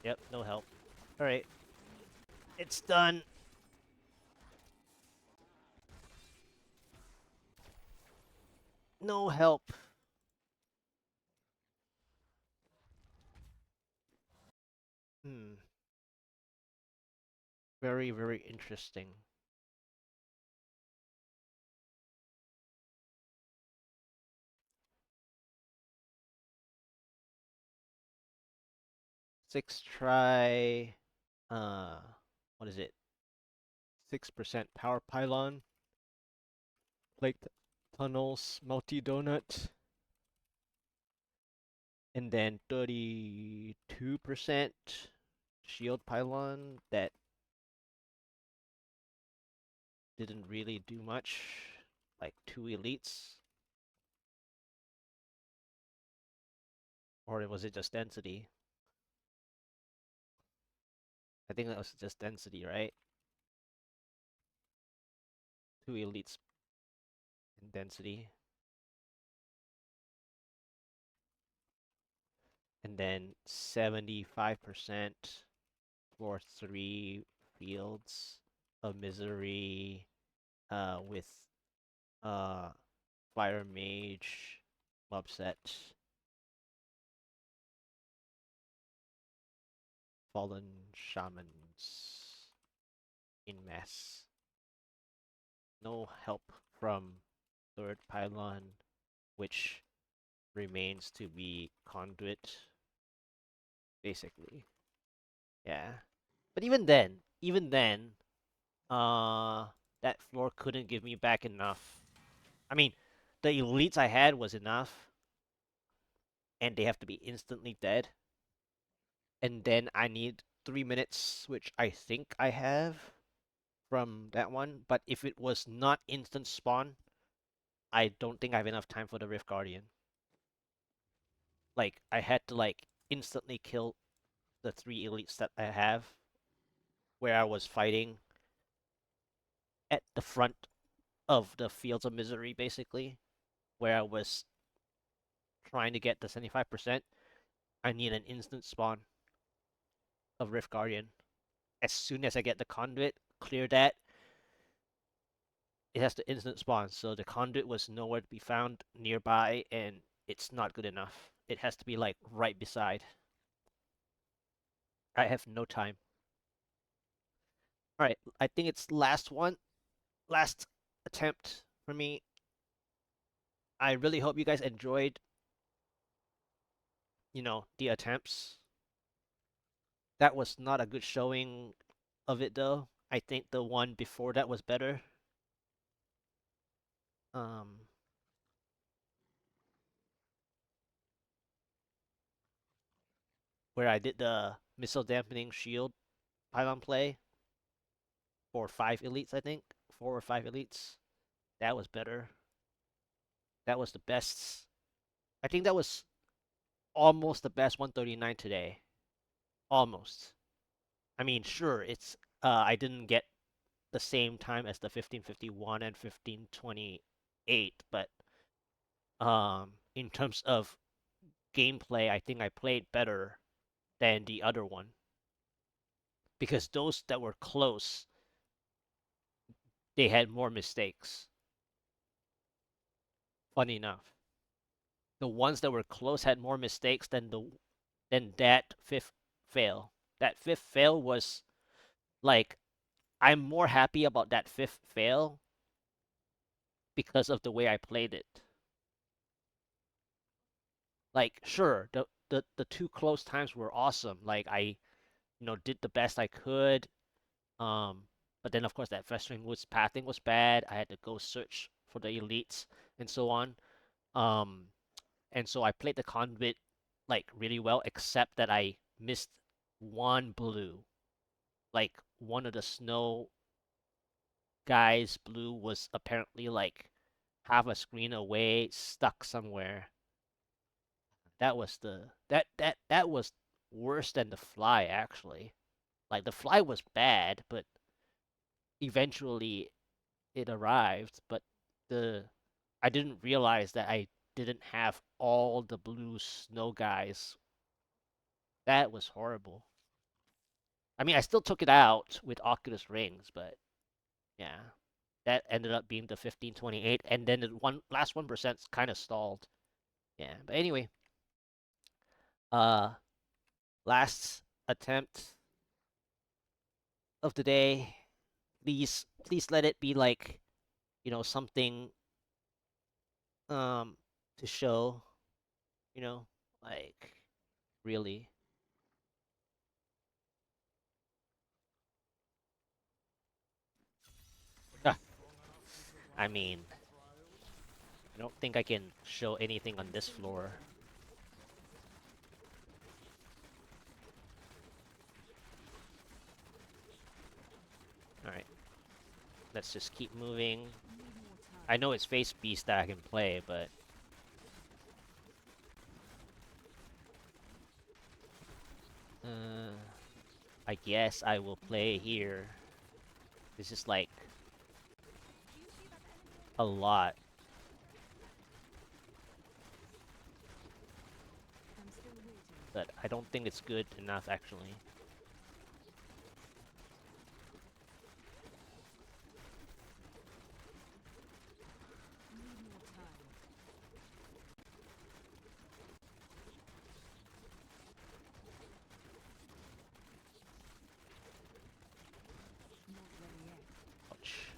Yep, no help. Alright. It's done. No help. Hmm. Very, very interesting. Six try. What is it? 6% power pylon. Lake tunnels, multi donut. And then 32% shield pylon that didn't really do much. Like 2 elites. Or was it just density? I think that was just density, right? 2 elites in density. And then 75% for 3 fields of misery with fire mage mobset fallen shamans in mass. No help from third pylon, which remains to be conduit, basically. Yeah. But even then, that floor couldn't give me back enough. I mean, the elites I had was enough, and they have to be instantly dead. And then I need 3 minutes, which I think I have from that one. But if it was not instant spawn, I don't think I have enough time for the Rift Guardian. Like, I had to, like, instantly kill the 3 elites that I have, where I was fighting at the front of the Fields of Misery, basically, where I was trying to get the 75%. I need an instant spawn of Rift Guardian. As soon as I get the conduit, clear that, it has to instant spawn. So the conduit was nowhere to be found nearby, and it's not good enough. It has to be like right beside. I have no time. All right, I think it's last one, last attempt for me. I really hope you guys enjoyed, the attempts. That was not a good showing of it though. I think the one before that was better. Um, where I did the missile dampening shield pylon play for 5 elites, I think. 4 or 5 elites. That was better. That was the best. I think that was almost the best 139 today. Almost. I mean, sure, it's I didn't get the same time as the 1551 and 1528, but in terms of gameplay, I think I played better than the other one because those that were close, they had more mistakes. Funny enough, the ones that were close had more mistakes than that fifth fail. That fifth fail was like I'm more happy about that fifth fail because of the way I played it. Like, sure, the two close times were awesome. Like I, did the best I could. Um, but then of course that festering woods pathing was bad. I had to go search for the elites and so on. Um, and so I played the conduit like really well, except that I missed one blue. Like one of the snow guys' blue was apparently like half a screen away, stuck somewhere. That was that was worse than the fly actually. Like the fly was bad, but eventually it arrived, but the I didn't realize that I didn't have all the blue snow guys. That was horrible. I mean, I still took it out with Oculus rings, but yeah, that ended up being the 1528, and then the last 1% kind of stalled. Yeah, but anyway, uh, last attempt of the day. Please let it be like, something to show, like really. Ah, I mean, I don't think I can show anything on this floor. Alright, let's just keep moving. I know it's face beast that I can play, but I guess I will play here. This is like a lot. I'm still waiting. But I don't think it's good enough actually. Need more time. Not ready yet. Ouch.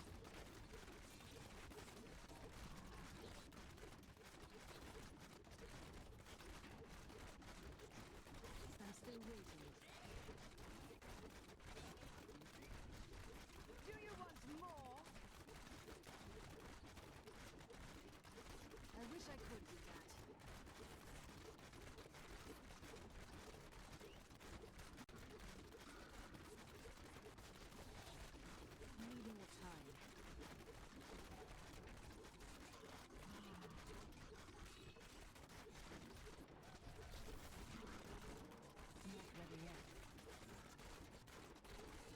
I'm still waiting. Do you want more? I wish I could do that. Need more time. Not ready yet.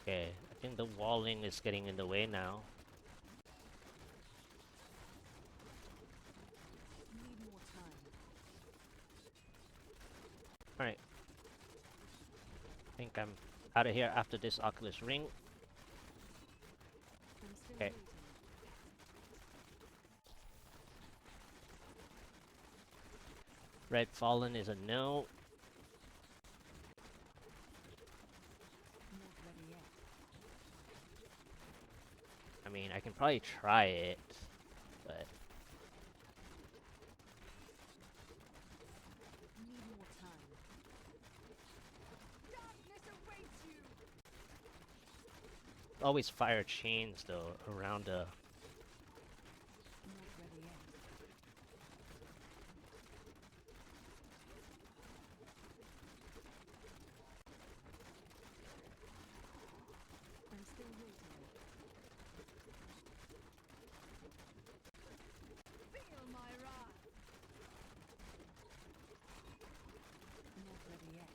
Okay, I think the walling is getting in the way now. Need more time. Alright. I think I'm out of here after this Oculus ring. I'm still Okay. waiting. Red Fallen is a no. Not ready yet. I mean, I can probably try it, but Need more time. Darkness awaits you. always fire chains though around the. Not ready yet. I'm still waiting. Feel my wrath. Not ready yet.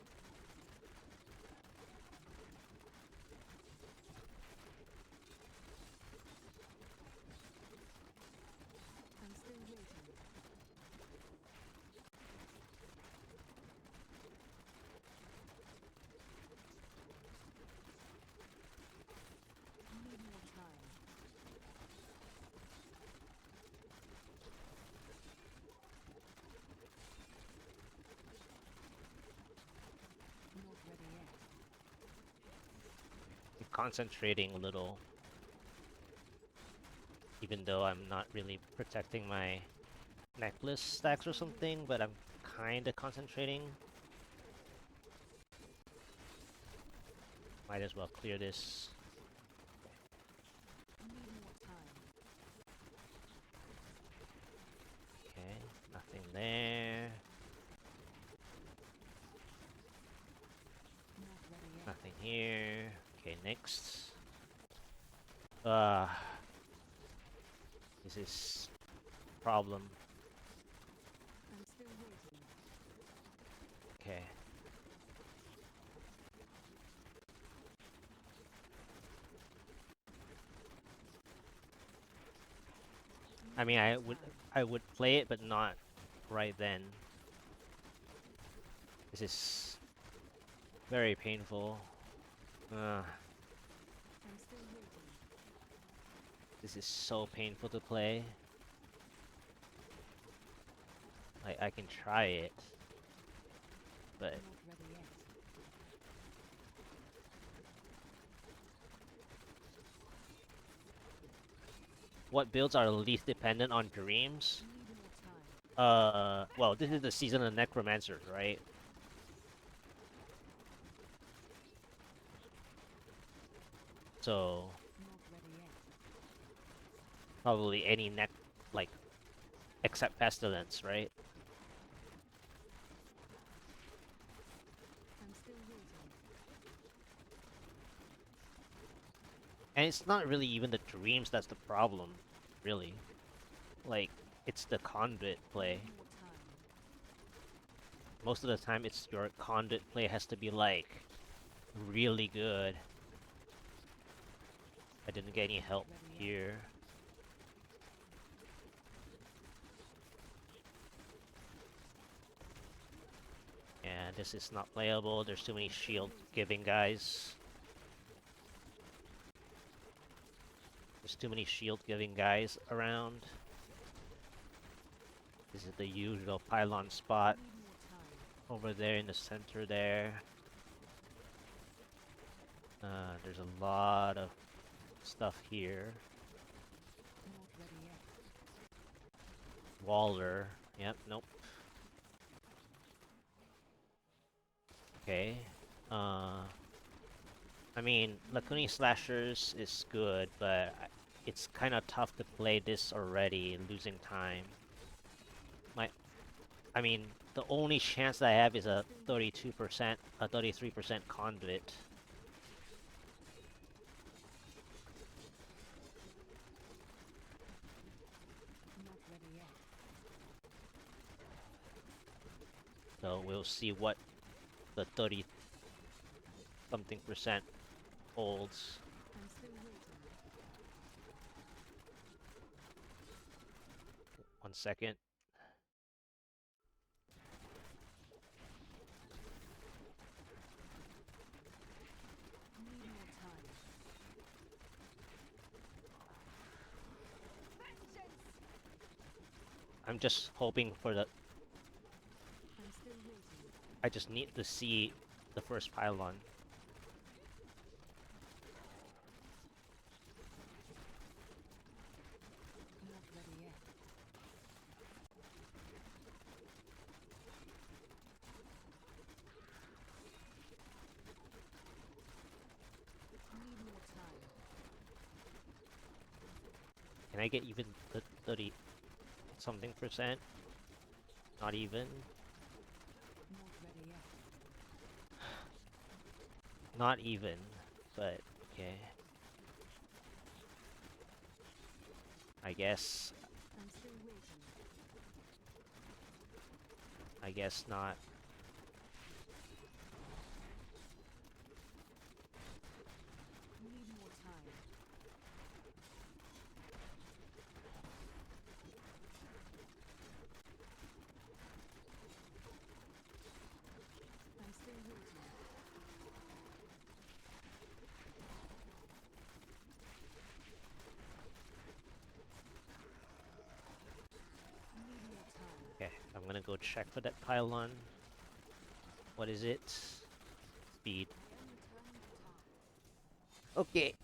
concentrating a little. Even though I'm not really protecting my necklace stacks or something, but I'm kinda concentrating. Might as well clear this. Okay, nothing there. Nothing here. Okay, next. This is problem. I'm still waiting. Okay. I mean, I would play it, but not right then. This is very painful. I'm still waiting. This is so painful to play. I can try it, but Not ready yet. what builds are least dependent on dreams? Need more time. Well, this is the season of necromancers, right? So Not ready yet. probably any like except pestilence, right? I'm still waiting. And it's not really even the dreams that's the problem, really. Like, it's the conduit play. Need more time. Most of the time, it's your conduit play has to be like really good. I didn't get any help here. Yeah, this is not playable. There's too many shield giving guys. There's too many shield giving guys around. This is the usual pylon spot Need more time. over there in the center there. There's a lot of stuff here. Not ready yet. Waller. Yep, nope. Okay. I mean, Lacuni Slashers is good, but it's kind of tough to play this already, losing time. I mean, the only chance that I have is a 32%, a 33% conduit. Not ready yet. So we'll see what the 30 something percent holds. I'm still waiting. 1 second. Need more time. Vengeance! I'm just hoping for the. I'm still waiting. I just need to see the first pylon. Not ready yet. Need more time. Can I get even the 30 something percent? Not even. Not ready yet. Not even. But okay. I guess. I'm still waiting. I guess not. Need more time. I'm still waiting. Need more time. Okay, I'm gonna go check for that pylon. What is it? Speed. Okay.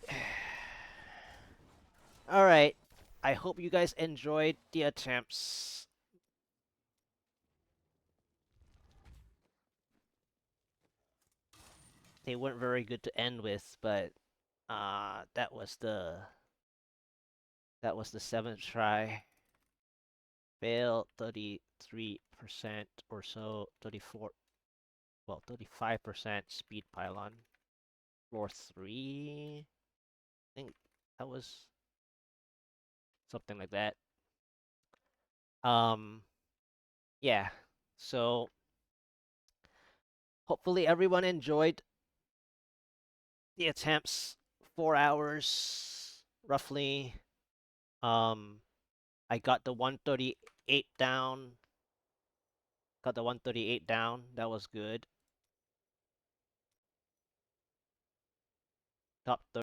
Alright. I hope you guys enjoyed the attempts. They weren't very good to end with, but that was the 7th try. Failed 33% or so, 35% speed pylon. Floor 3, I think that was something like that. Yeah. So hopefully everyone enjoyed the attempts. 4 hours roughly. I got the 138 down. Got the 138 down. That was good. Top 30.